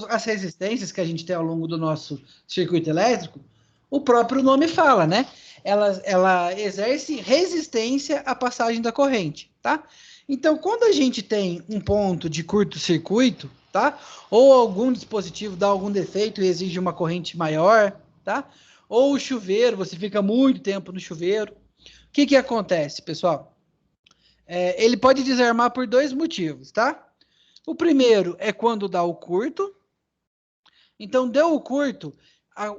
as resistências que a gente tem ao longo do nosso circuito elétrico, o próprio nome fala, né? Ela exerce resistência à passagem da corrente, tá? Então, quando a gente tem um ponto de curto-circuito, tá? Ou algum dispositivo dá algum defeito e exige uma corrente maior, tá? Ou o chuveiro, você fica muito tempo no chuveiro. O que acontece, pessoal? Ele pode desarmar por dois motivos, tá? O primeiro é quando dá o curto. Então, deu o curto,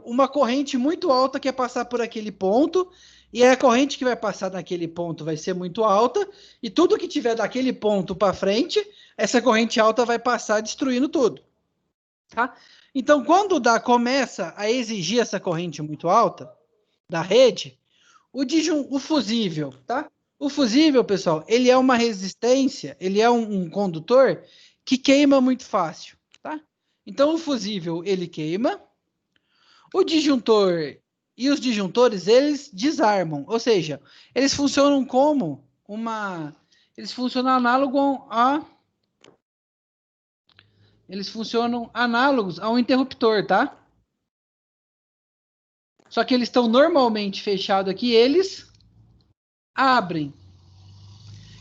uma corrente muito alta quer passar por aquele ponto, e a corrente que vai passar naquele ponto vai ser muito alta, e tudo que tiver daquele ponto para frente, essa corrente alta vai passar destruindo tudo. Tá? Então, quando começa a exigir essa corrente muito alta da rede, o fusível, tá? O fusível, pessoal, ele é uma resistência, ele é um condutor que queima muito fácil, tá? Então, o fusível, ele queima. O disjuntor e os disjuntores, eles desarmam. Ou seja, eles funcionam como eles funcionam análogos a um interruptor, tá? Só que eles estão normalmente fechados aqui, eles abrem.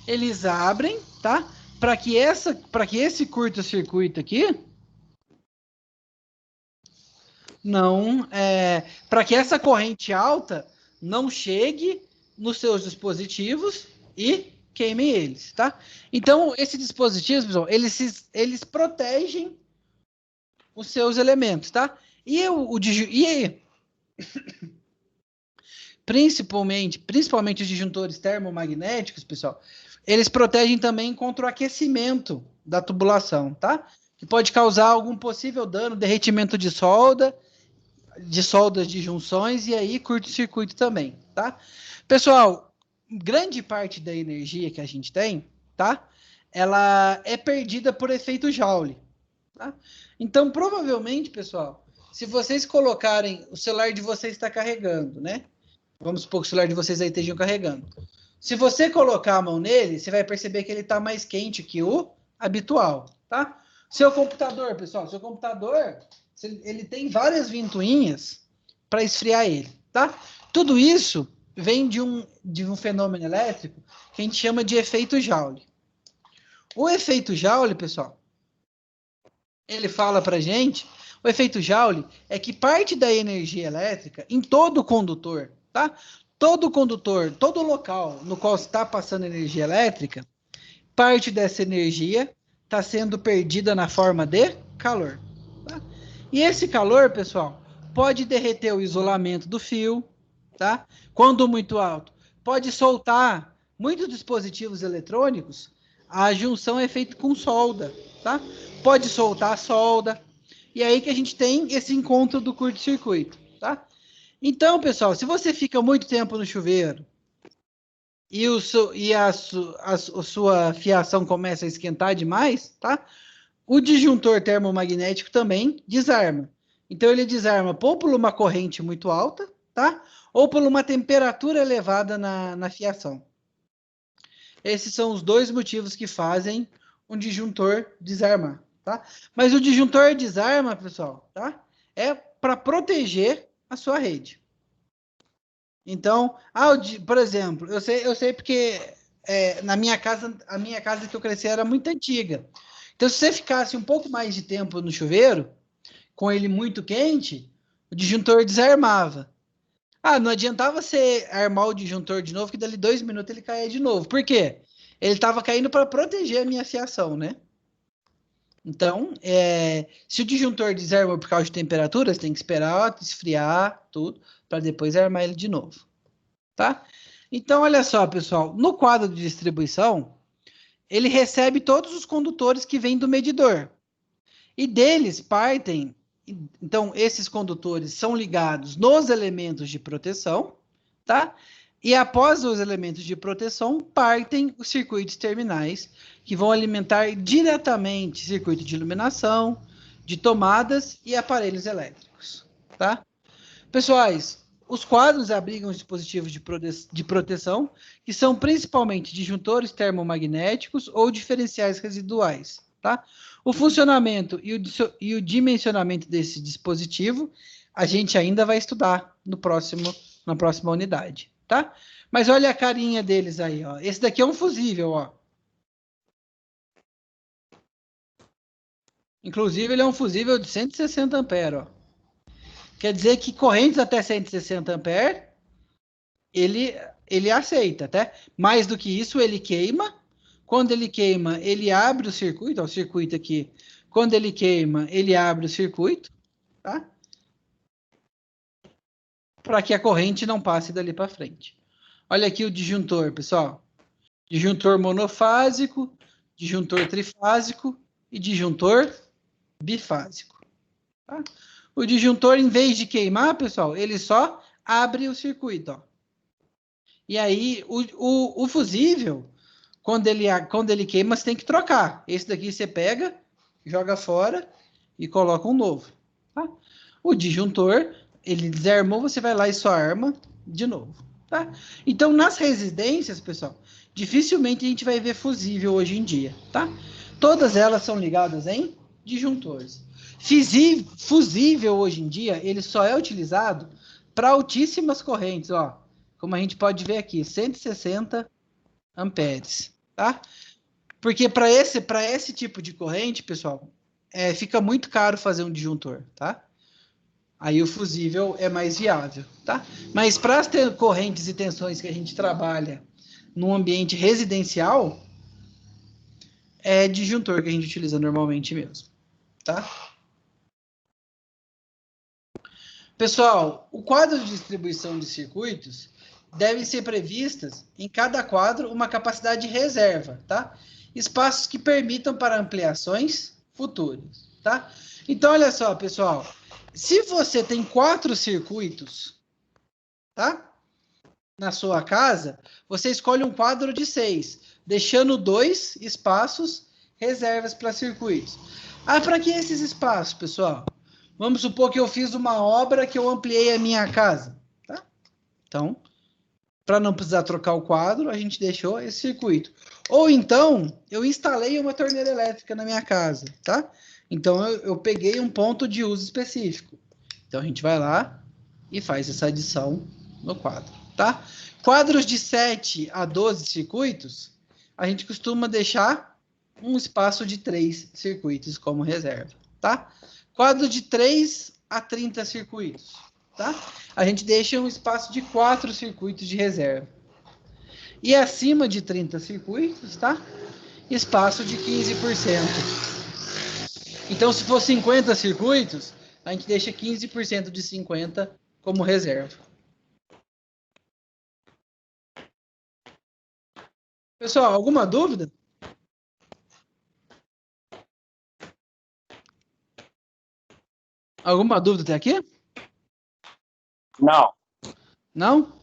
Eles abrem, tá? Para que esse curto-circuito aqui para que essa corrente alta não chegue nos seus dispositivos e queime eles, tá? Então, esses dispositivos, pessoal, eles protegem os seus elementos, tá? Principalmente os disjuntores termomagnéticos, pessoal, eles protegem também contra o aquecimento da tubulação, tá? Que pode causar algum possível dano, derretimento de soldas de junções e aí curto-circuito também, tá? Pessoal, grande parte da energia que a gente tem, tá? Ela é perdida por efeito Joule, tá? Então, provavelmente, pessoal, se vocês colocarem, o celular de vocês está carregando, né? Vamos supor que o celular de vocês aí estejam carregando. Se você colocar a mão nele, você vai perceber que ele está mais quente que o habitual, tá? Seu computador, pessoal, ele tem várias ventoinhas para esfriar ele, tá? Tudo isso vem de um fenômeno elétrico que a gente chama de efeito Joule. O efeito Joule, pessoal, ele fala para a gente, o efeito Joule é que parte da energia elétrica em todo condutor, tá? Todo condutor, todo local no qual está passando energia elétrica, parte dessa energia está sendo perdida na forma de calor. Tá? E esse calor, pessoal, pode derreter o isolamento do fio, tá? Quando muito alto. Pode soltar muitos dispositivos eletrônicos, a junção é feita com solda, tá? Pode soltar a solda. E aí que a gente tem esse encontro do curto-circuito, tá? Então, pessoal, se você fica muito tempo no chuveiro e a sua fiação começa a esquentar demais, tá? O disjuntor termomagnético também desarma. Então, ele desarma ou por uma corrente muito alta, tá? Ou por uma temperatura elevada na fiação. Esses são os dois motivos que fazem um disjuntor desarmar, tá? Mas o disjuntor desarma, pessoal, tá? É para proteger a sua rede. Então, por exemplo, eu sei porque a minha casa que eu cresci era muito antiga. Então, se você ficasse um pouco mais de tempo no chuveiro, com ele muito quente, o disjuntor desarmava. Não adiantava você armar o disjuntor de novo, que dali 2 minutos ele caía de novo. Por quê? Ele estava caindo para proteger a minha fiação, né? Então, se o disjuntor desarma por causa de temperatura, você tem que esperar esfriar tudo para depois armar ele de novo, tá? Então, olha só, pessoal, no quadro de distribuição, ele recebe todos os condutores que vêm do medidor. E deles partem, então, esses condutores são ligados nos elementos de proteção, tá? E após os elementos de proteção, partem os circuitos terminais, que vão alimentar diretamente circuito de iluminação, de tomadas e aparelhos elétricos, tá? Pessoais, os quadros abrigam os dispositivos de proteção, que são principalmente disjuntores termomagnéticos ou diferenciais residuais, tá? O funcionamento e o dimensionamento desse dispositivo, a gente ainda vai estudar na próxima unidade, tá? Mas olha a carinha deles aí, ó. Esse daqui é um fusível, ó. Inclusive, ele é um fusível de 160 amperes, ó. Quer dizer que correntes até 160 amperes, ele aceita, tá? Mais do que isso, ele queima. Quando ele queima, ele abre o circuito, ó, o circuito aqui. Quando ele queima, ele abre o circuito, tá? Para que a corrente não passe dali para frente. Olha aqui o disjuntor, pessoal. Disjuntor monofásico, disjuntor trifásico e disjuntor bifásico. Tá? O disjuntor, em vez de queimar, pessoal, ele só abre o circuito, ó. E aí, o fusível, quando ele queima, você tem que trocar. Esse daqui você pega, joga fora e coloca um novo. Tá? O disjuntor, ele desarmou, você vai lá e só arma de novo. Tá? Então, nas residências, pessoal, dificilmente a gente vai ver fusível hoje em dia. Tá? Todas elas são ligadas em disjuntores. Fusível, hoje em dia, ele só é utilizado para altíssimas correntes, ó. Como a gente pode ver aqui, 160 amperes, tá? Porque para esse tipo de corrente, pessoal, fica muito caro fazer um disjuntor, tá? Aí o fusível é mais viável, tá? Mas para as correntes e tensões que a gente trabalha num ambiente residencial, é disjuntor que a gente utiliza normalmente mesmo, tá? Pessoal, o quadro de distribuição de circuitos deve ser previstas em cada quadro uma capacidade de reserva, tá? Espaços que permitam para ampliações futuras, tá? Então, olha só, pessoal, se você tem 4 circuitos, tá? Na sua casa, você escolhe um quadro de 6, deixando 2 espaços reservas para circuitos. Para que esses espaços, pessoal? Vamos supor que eu fiz uma obra que eu ampliei a minha casa, tá? Então, para não precisar trocar o quadro, a gente deixou esse circuito. Ou então, eu instalei uma torneira elétrica na minha casa, tá? Então, eu peguei um ponto de uso específico. Então, a gente vai lá e faz essa adição no quadro, tá? Quadros de 7 a 12 circuitos, a gente costuma deixar um espaço de 3 circuitos como reserva, tá? Quadro de 3 a 30 circuitos, tá? A gente deixa um espaço de 4 circuitos de reserva. E acima de 30 circuitos, tá? Espaço de 15%. Então, se for 50 circuitos, a gente deixa 15% de 50 como reserva. Pessoal, alguma dúvida? Alguma dúvida até aqui? Não. Não?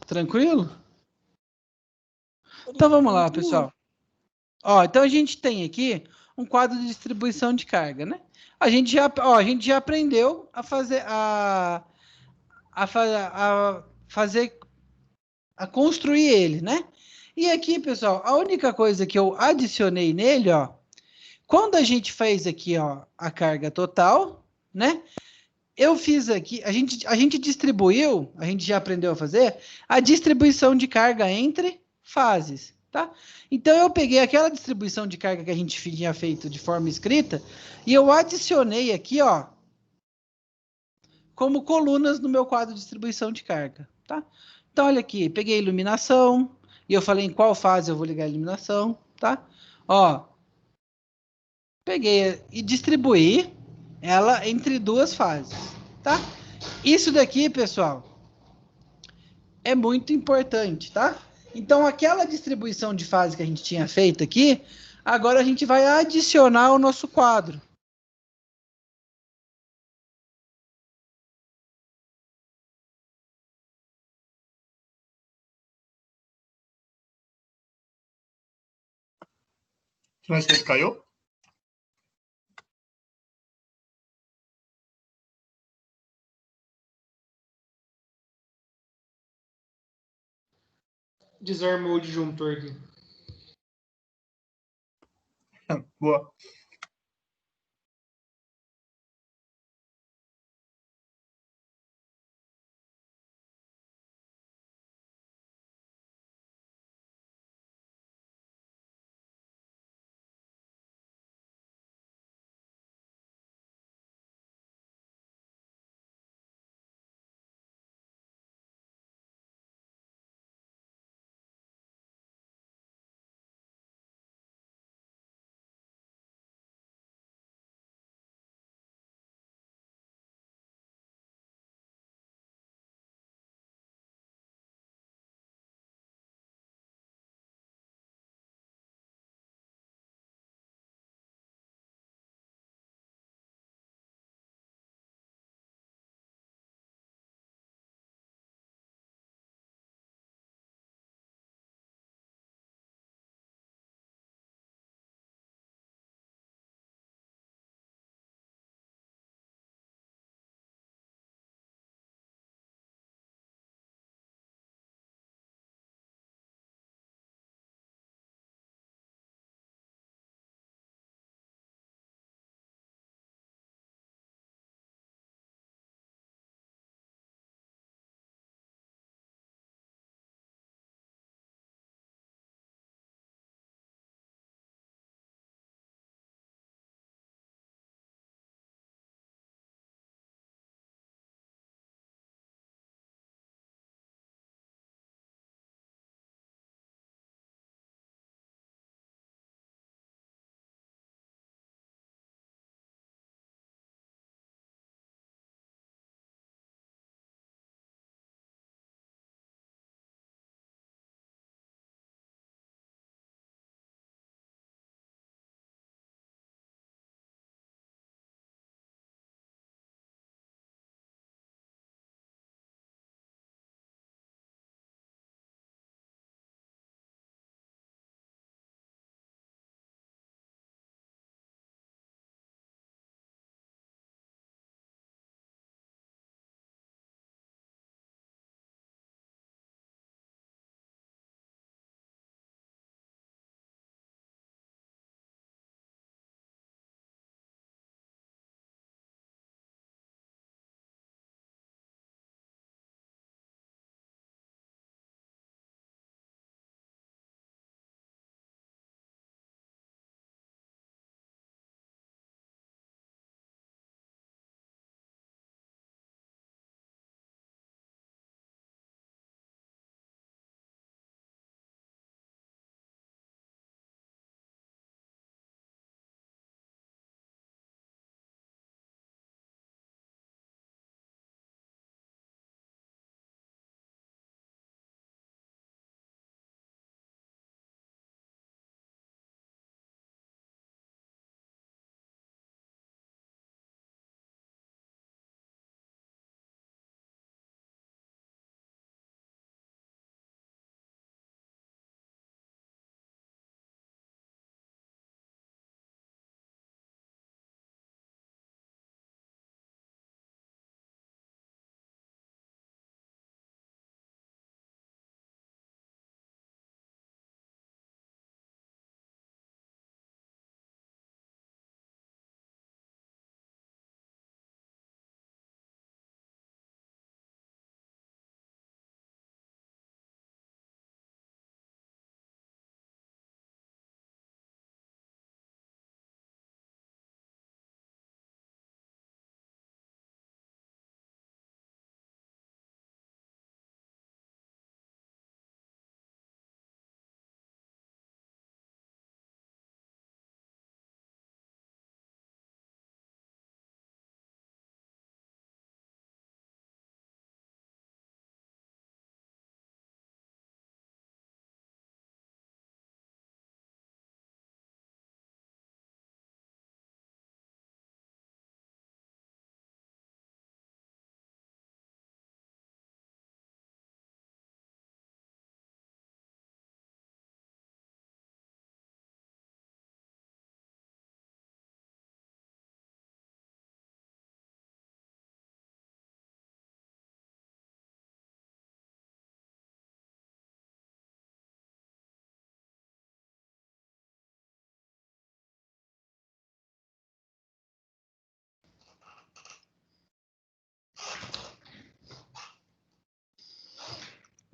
Tranquilo? Então vamos lá, pessoal. Ó, então a gente tem aqui um quadro de distribuição de carga, né? A gente já aprendeu a construir ele, né? E aqui, pessoal, a única coisa que eu adicionei nele, ó, quando a gente fez aqui, ó, a carga total, né? eu fiz aqui, a gente distribuiu, a gente já aprendeu a fazer, a distribuição de carga entre fases, tá? Então eu peguei aquela distribuição de carga que a gente tinha feito de forma escrita e eu adicionei aqui, ó, como colunas no meu quadro de distribuição de carga, tá? Então olha aqui, peguei a iluminação e eu falei em qual fase eu vou ligar a iluminação, tá? Ó, peguei e distribuí ela entre duas fases, tá? Isso daqui, pessoal, é muito importante, tá? Então, aquela distribuição de fase que a gente tinha feito aqui, agora a gente vai adicionar ao nosso quadro. Francesco caiu? Desarmou o disjuntor aqui. Boa.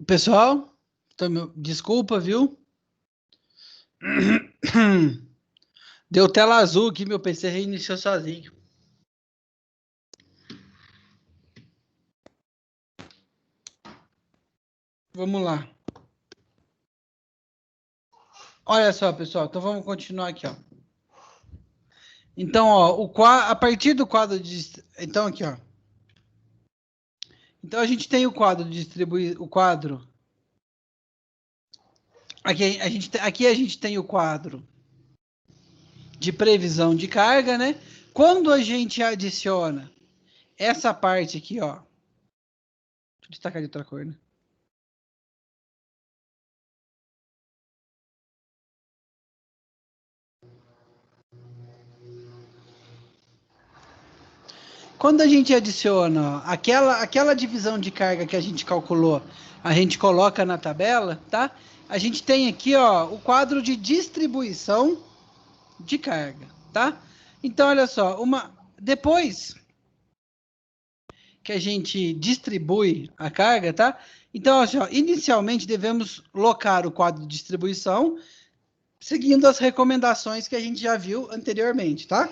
Pessoal, desculpa, viu? Deu tela azul aqui, meu PC reiniciou sozinho. Vamos lá. Olha só, pessoal. Então vamos continuar aqui, ó. Então, ó, a partir do quadro de... Então, aqui, ó. Então, a gente tem o quadro de distribuir... O quadro... Aqui a gente tem o quadro de previsão de carga, né? Quando a gente adiciona essa parte aqui, ó. Deixa eu destacar de outra cor, né? Quando a gente adiciona ó, aquela divisão de carga que a gente calculou, a gente coloca na tabela, tá? A gente tem aqui, ó, o quadro de distribuição de carga, tá? Então, olha só, depois que a gente distribui a carga, tá? Então, assim, ó, inicialmente devemos locar o quadro de distribuição seguindo as recomendações que a gente já viu anteriormente, tá?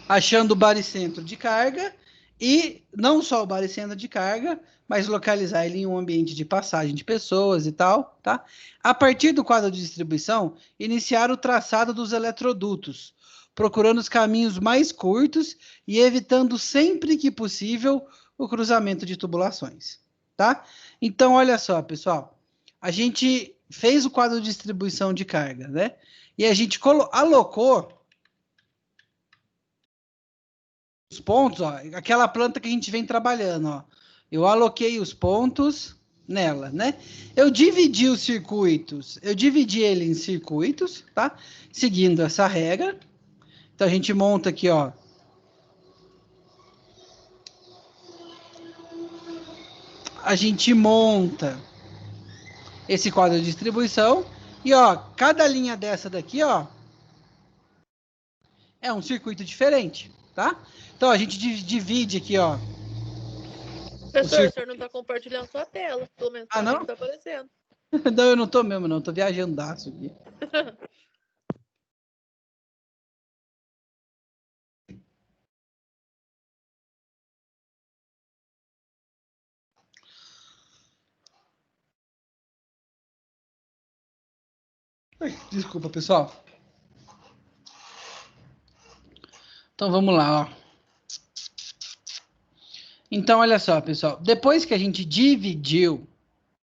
Achando o baricentro de carga e não só o baricentro de carga, mas localizar ele em um ambiente de passagem de pessoas e tal, tá? A partir do quadro de distribuição, iniciar o traçado dos eletrodutos, procurando os caminhos mais curtos e evitando sempre que possível o cruzamento de tubulações, tá? Então, olha só, pessoal, a gente fez o quadro de distribuição de carga, né? E a gente alocou os pontos, ó, aquela planta que a gente vem trabalhando, ó. Eu aloquei os pontos nela, né? Eu dividi os circuitos, eu dividi ele em circuitos, tá? Seguindo essa regra. Então a gente monta aqui, ó. A gente monta esse quadro de distribuição e, ó, cada linha dessa daqui, ó, é um circuito diferente, tá? Então a gente divide aqui, ó. Professor, o senhor não está compartilhando sua tela. Pelo menos Ah, não? está aparecendo. Não, eu não tô mesmo, não. Tô viajandaço aqui. Desculpa, pessoal. Então vamos lá, ó. Então, olha só, pessoal. Depois que a gente dividiu,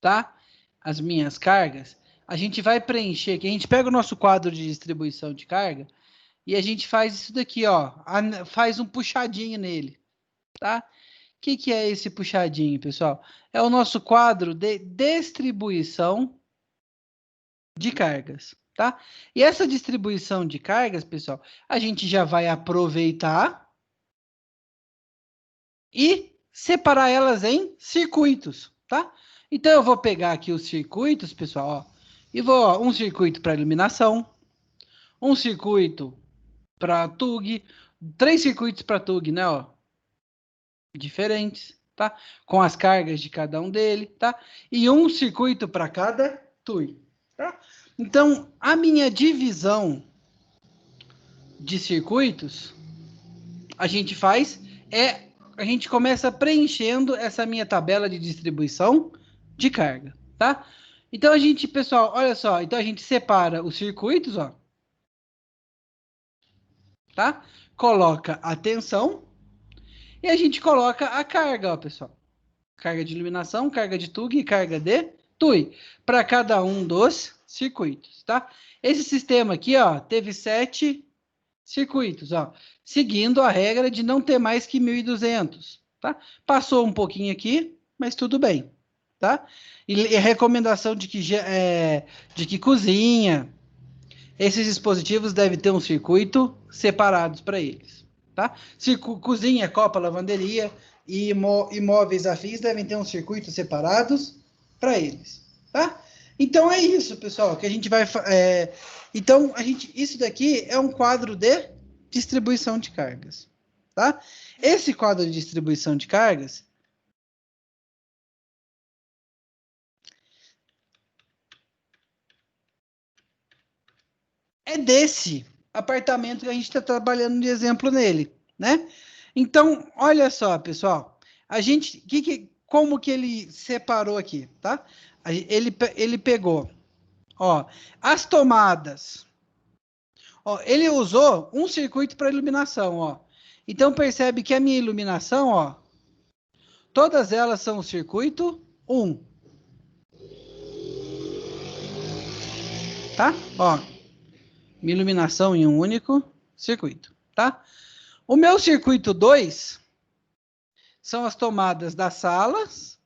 tá? As minhas cargas, a gente vai preencher aqui. A gente pega o nosso quadro de distribuição de carga e a gente faz isso daqui, ó. Faz um puxadinho nele, tá? O que é esse puxadinho, pessoal? É o nosso quadro de distribuição de cargas, tá? E essa distribuição de cargas, pessoal, a gente já vai aproveitar e separar elas em circuitos, tá? Então eu vou pegar aqui os circuitos, pessoal, ó, e vou, ó, um circuito para iluminação, um circuito para TUG, 3 circuitos para TUG, né, ó, diferentes, tá? Com as cargas de cada um dele, tá? E um circuito para cada TUG, tá? Então, a minha divisão de circuitos, a gente faz a gente começa preenchendo essa minha tabela de distribuição de carga, tá? Então a gente, pessoal, olha só, então a gente separa os circuitos, ó, tá? Coloca a tensão e a gente coloca a carga, ó, pessoal. Carga de iluminação, carga de TUG e carga de TUI, para cada um dos circuitos, tá? Esse sistema aqui, ó, teve 7 circuitos, ó, seguindo a regra de não ter mais que 1.200, tá? Passou um pouquinho aqui, mas tudo bem, tá? E a recomendação de que cozinha, esses dispositivos devem ter um circuito separados para eles, tá? Cozinha, copa, lavanderia e imóveis afins devem ter um circuito separados para eles, tá? Então é isso, pessoal, que a gente vai... Então, isso daqui é um quadro de distribuição de cargas, tá? Esse quadro de distribuição de cargas, é desse apartamento que a gente está trabalhando de exemplo nele, né? Então, olha só, pessoal, a gente, como que ele separou aqui, tá? Ele pegou, ó, as tomadas, ó, ele usou um circuito para iluminação, ó. Então percebe que a minha iluminação, ó, todas elas são o circuito 1. Tá? Ó, minha iluminação em um único circuito, tá? O meu circuito 2 são as tomadas das salas,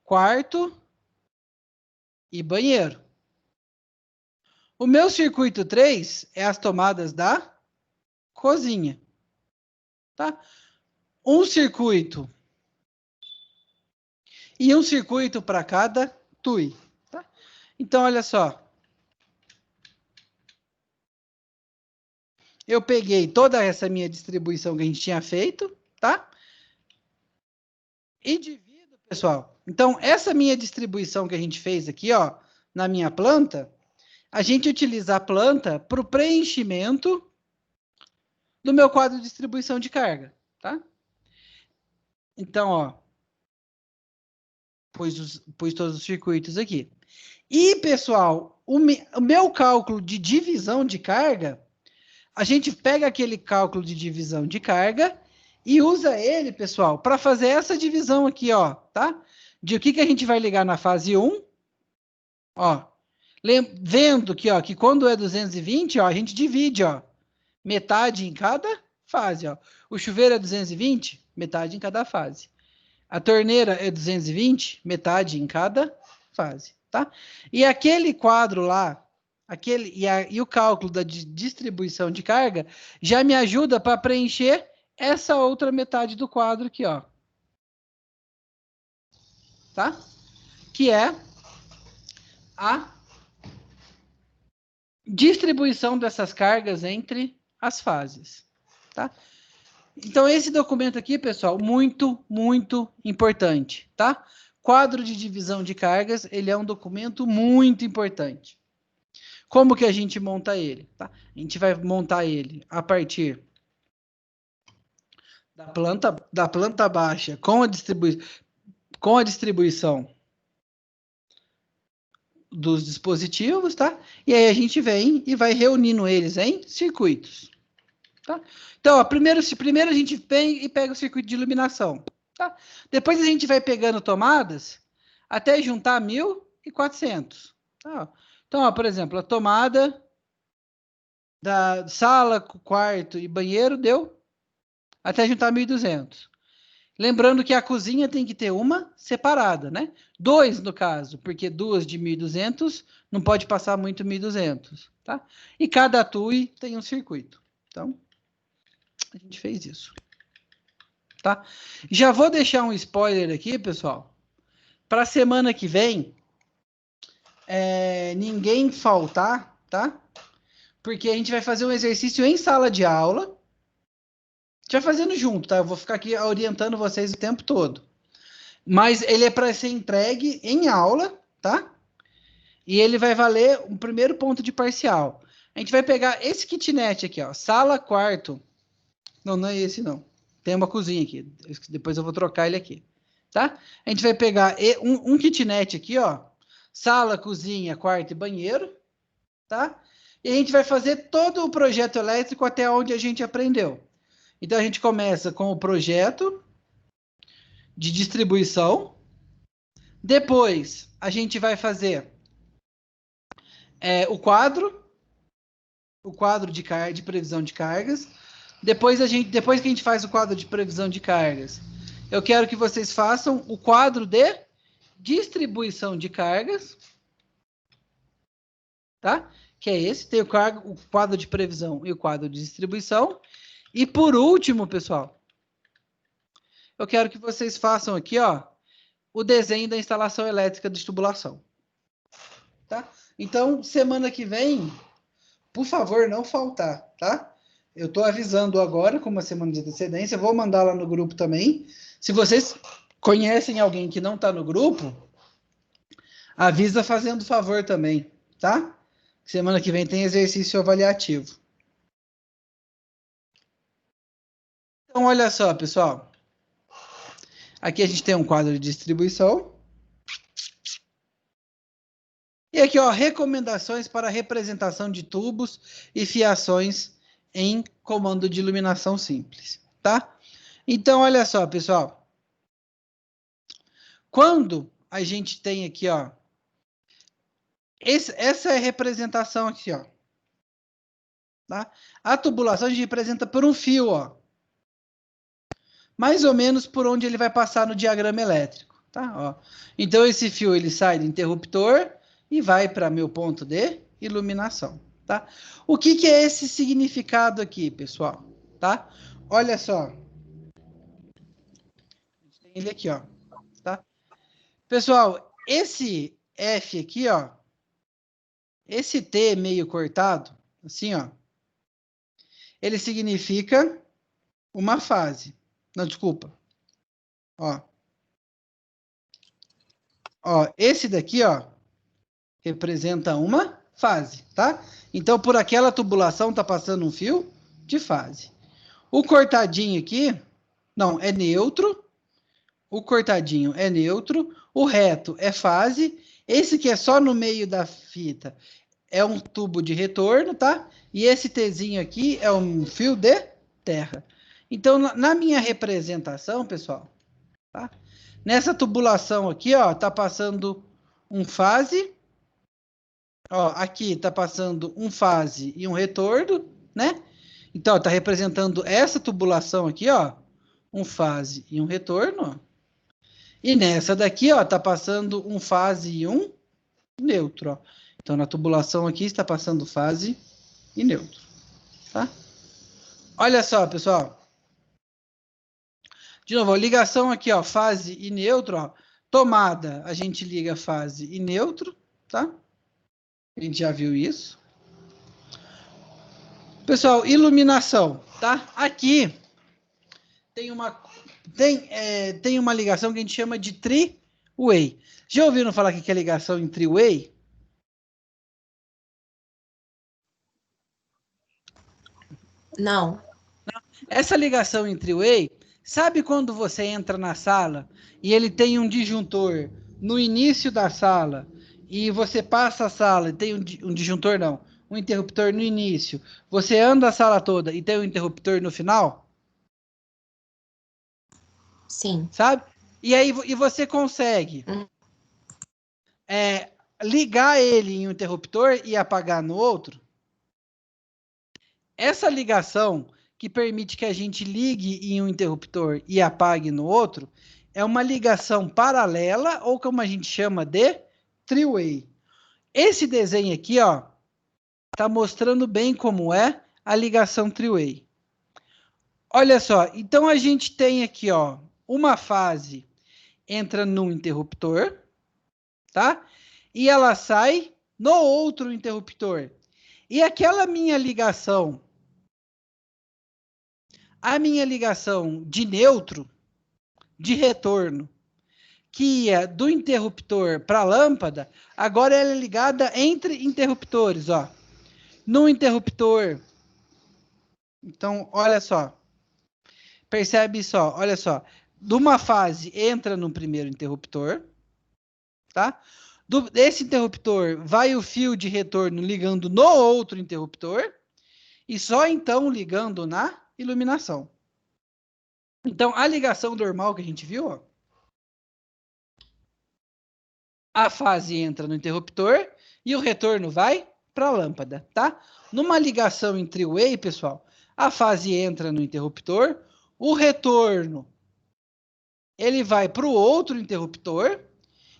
quarto e banheiro. O meu circuito 3 é as tomadas da cozinha, tá? Um circuito e um circuito para cada TUI, tá? Então, olha só. Eu peguei toda essa minha distribuição que a gente tinha feito, tá? E divido, pessoal. Então, essa minha distribuição que a gente fez aqui, ó, na minha planta, a gente utiliza a planta para o preenchimento do meu quadro de distribuição de carga, tá? Então, ó, pus todos os circuitos aqui. E, pessoal, o meu cálculo de divisão de carga, a gente pega aquele cálculo de divisão de carga e usa ele, pessoal, para fazer essa divisão aqui, ó, tá? De o que a gente vai ligar na fase 1, ó. Vendo que, ó, que quando é 220, ó, a gente divide, ó, metade em cada fase, ó. O chuveiro é 220, metade em cada fase. A torneira é 220, metade em cada fase, tá? E aquele quadro lá, e o cálculo da distribuição de carga já me ajuda para preencher essa outra metade do quadro aqui, ó. Tá? Que é a distribuição dessas cargas entre as fases, tá? Então, esse documento aqui, pessoal, muito, muito importante, tá? Quadro de divisão de cargas, ele é um documento muito importante. Como que a gente monta ele? Tá? A gente vai montar ele a partir da planta baixa com a distribuição dos dispositivos, tá? E aí a gente vem e vai reunindo eles em circuitos, tá? Então, ó, primeiro a gente vem e pega o circuito de iluminação, tá? Depois a gente vai pegando tomadas até juntar 1.400, tá? Então, ó, por exemplo, a tomada da sala, quarto e banheiro deu até juntar 1.200. Lembrando que a cozinha tem que ter uma separada, né? 2 no caso, porque 2 de 1.200 não pode passar muito 1.200, tá? E cada TUI tem um circuito. Então, a gente fez isso, tá? Já vou deixar um spoiler aqui, pessoal. Para a semana que vem, ninguém faltar, tá? Porque a gente vai fazer um exercício em sala de aula. A gente vai fazendo junto, tá? Eu vou ficar aqui orientando vocês o tempo todo. Mas ele é para ser entregue em aula, tá? E ele vai valer um primeiro ponto de parcial. A gente vai pegar esse kitnet aqui, ó. Sala, quarto. Não, não é esse, não. Tem uma cozinha aqui. Depois eu vou trocar ele aqui, tá? A gente vai pegar um kitnet aqui, ó. Sala, cozinha, quarto e banheiro, tá? E a gente vai fazer todo o projeto elétrico até onde a gente aprendeu. Então, a gente começa com o projeto de distribuição. Depois, a gente vai fazer o quadro de previsão de cargas. Depois que a gente faz o quadro de previsão de cargas, eu quero que vocês façam o quadro de distribuição de cargas, tá? Que é esse, tem o quadro de previsão e o quadro de distribuição. E por último, pessoal, eu quero que vocês façam aqui, ó, o desenho da instalação elétrica de tubulação, tá? Então, semana que vem, por favor, não faltar, tá? Eu tô avisando agora com uma semana de antecedência, vou mandar lá no grupo também. Se vocês conhecem alguém que não tá no grupo, avisa fazendo favor também, tá? Semana que vem tem exercício avaliativo. Então, olha só, pessoal. Aqui a gente tem um quadro de distribuição. E aqui, ó, recomendações para representação de tubos e fiações em comando de iluminação simples, tá? Então, olha só, pessoal. Quando a gente tem aqui, ó, essa é a representação aqui, ó. Tá? A tubulação a gente representa por um fio, ó. Mais ou menos por onde ele vai passar no diagrama elétrico, tá? Ó. Então, esse fio, ele sai do interruptor e vai para meu ponto de iluminação, tá? O que que é esse significado aqui, pessoal? Tá? Olha só. Tem ele aqui, ó. Tá? Pessoal, esse F aqui, ó. Esse T meio cortado, assim, ó. Ele significa uma fase. Não, desculpa. Ó. Ó, esse daqui, ó, representa uma fase, tá? Então, por aquela tubulação tá passando um fio de fase. O cortadinho aqui, não, é neutro. O cortadinho é neutro. O reto é fase. Esse que é só no meio da fita é um tubo de retorno, tá? E esse Tzinho aqui é um fio de terra. Então, na minha representação, pessoal, tá? Nessa tubulação aqui, ó, tá passando um fase. Ó, aqui tá passando um fase e um retorno, né? Então, ó, tá representando essa tubulação aqui, ó, um fase e um retorno, ó. E nessa daqui, ó, tá passando um fase e um neutro, ó. Então, na tubulação aqui está passando fase e neutro, tá? Olha só, pessoal. De novo, ó, ligação aqui, ó, fase e neutro, ó. Tomada, a gente liga fase e neutro, tá? A gente já viu isso. Pessoal, iluminação, tá? Aqui tem uma ligação que a gente chama de three-way. Já ouviram falar que é ligação em three-way? Não. Essa ligação em three-way, sabe quando você entra na sala e ele tem um disjuntor no início da sala e você passa a sala e tem um disjuntor, não, um interruptor no início, você anda a sala toda e tem um interruptor no final? Sim. Sabe? E aí você consegue ligar ele em um interruptor e apagar no outro? Essa ligação que permite que a gente ligue em um interruptor e apague no outro é uma ligação paralela ou como a gente chama de three-way. Esse desenho aqui, ó, tá mostrando bem como é a ligação three-way. Olha só, então a gente tem aqui, ó, uma fase entra num interruptor, tá? E ela sai no outro interruptor. E aquela minha ligação, a minha ligação de neutro, de retorno, que ia do interruptor para a lâmpada, agora ela é ligada entre interruptores, ó. No interruptor. Então, olha só. Percebe só, olha só. De uma fase entra no primeiro interruptor, tá? Desse interruptor vai o fio de retorno ligando no outro interruptor e só então ligando na iluminação. Então, a ligação normal que a gente viu, ó, a fase entra no interruptor e o retorno vai para a lâmpada, tá? Numa ligação em three-way, pessoal, a fase entra no interruptor, o retorno ele vai para o outro interruptor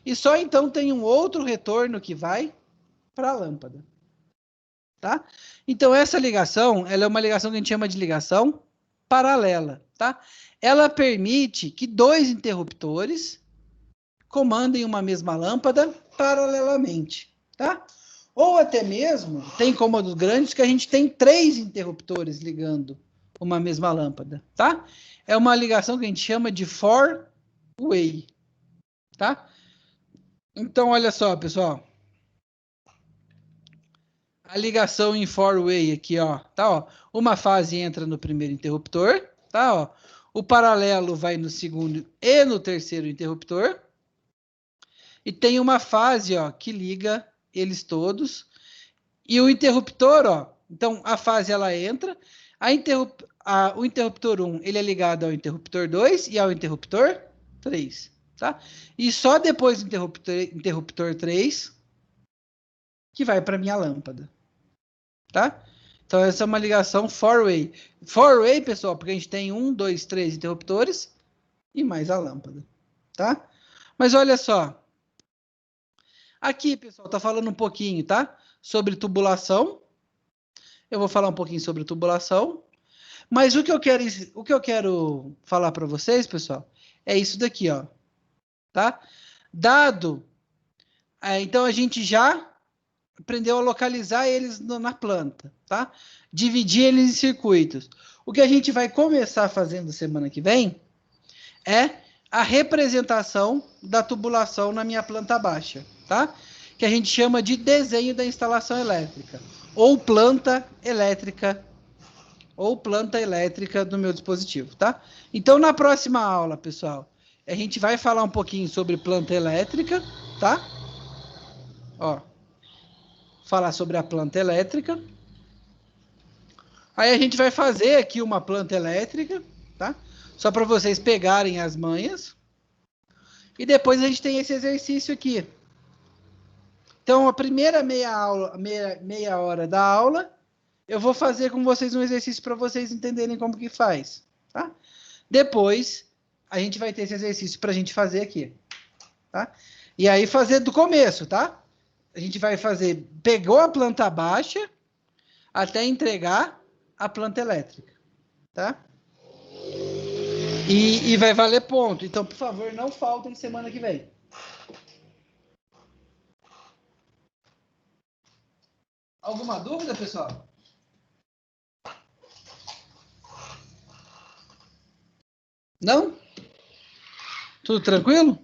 e só então tem um outro retorno que vai para a lâmpada, tá? Então essa ligação, ela é uma ligação que a gente chama de ligação paralela, tá? Ela permite que dois interruptores comandem uma mesma lâmpada paralelamente, tá? Ou até mesmo, tem cômodos grandes que a gente tem 3 interruptores ligando uma mesma lâmpada, tá? É uma ligação que a gente chama de four-way, tá? Então, olha só, pessoal. A ligação em four-way aqui, ó, tá, ó. Uma fase entra no primeiro interruptor, tá, ó. O paralelo vai no segundo e no terceiro interruptor. E tem uma fase, ó, que liga eles todos. E o interruptor, ó, então a fase ela entra, o interruptor 1, ele é ligado ao interruptor 2 e ao interruptor 3, tá? E só depois do interruptor 3 que vai para minha lâmpada, tá? Então essa é uma ligação four-way. Four-way, pessoal, porque a gente tem 1, 2, 3 interruptores e mais a lâmpada, tá? Mas olha só. Aqui, pessoal, tá falando um pouquinho, tá? Sobre tubulação. Eu vou falar um pouquinho sobre tubulação. Mas o que eu quero falar para vocês, pessoal, é isso daqui, ó. Tá? Dado. Então a gente já aprendeu a localizar eles na planta, tá? Dividir eles em circuitos. O que a gente vai começar fazendo semana que vem é a representação da tubulação na minha planta baixa, tá? Que a gente chama de desenho da instalação elétrica, ou planta elétrica do meu dispositivo, tá? Então, na próxima aula, pessoal, a gente vai falar um pouquinho sobre planta elétrica, tá? Ó, falar sobre a planta elétrica. Aí a gente vai fazer aqui uma planta elétrica, tá? Só para vocês pegarem as manhas. E depois a gente tem esse exercício aqui. Então, a primeira meia hora da aula, eu vou fazer com vocês um exercício para vocês entenderem como que faz, tá? Depois, a gente vai ter esse exercício para a gente fazer aqui, tá? E aí, fazer do começo, tá? A gente vai fazer, pegou a planta baixa, até entregar a planta elétrica, tá? E vai valer ponto. Então, por favor, não faltem semana que vem. Alguma dúvida, pessoal? Não? Tudo tranquilo?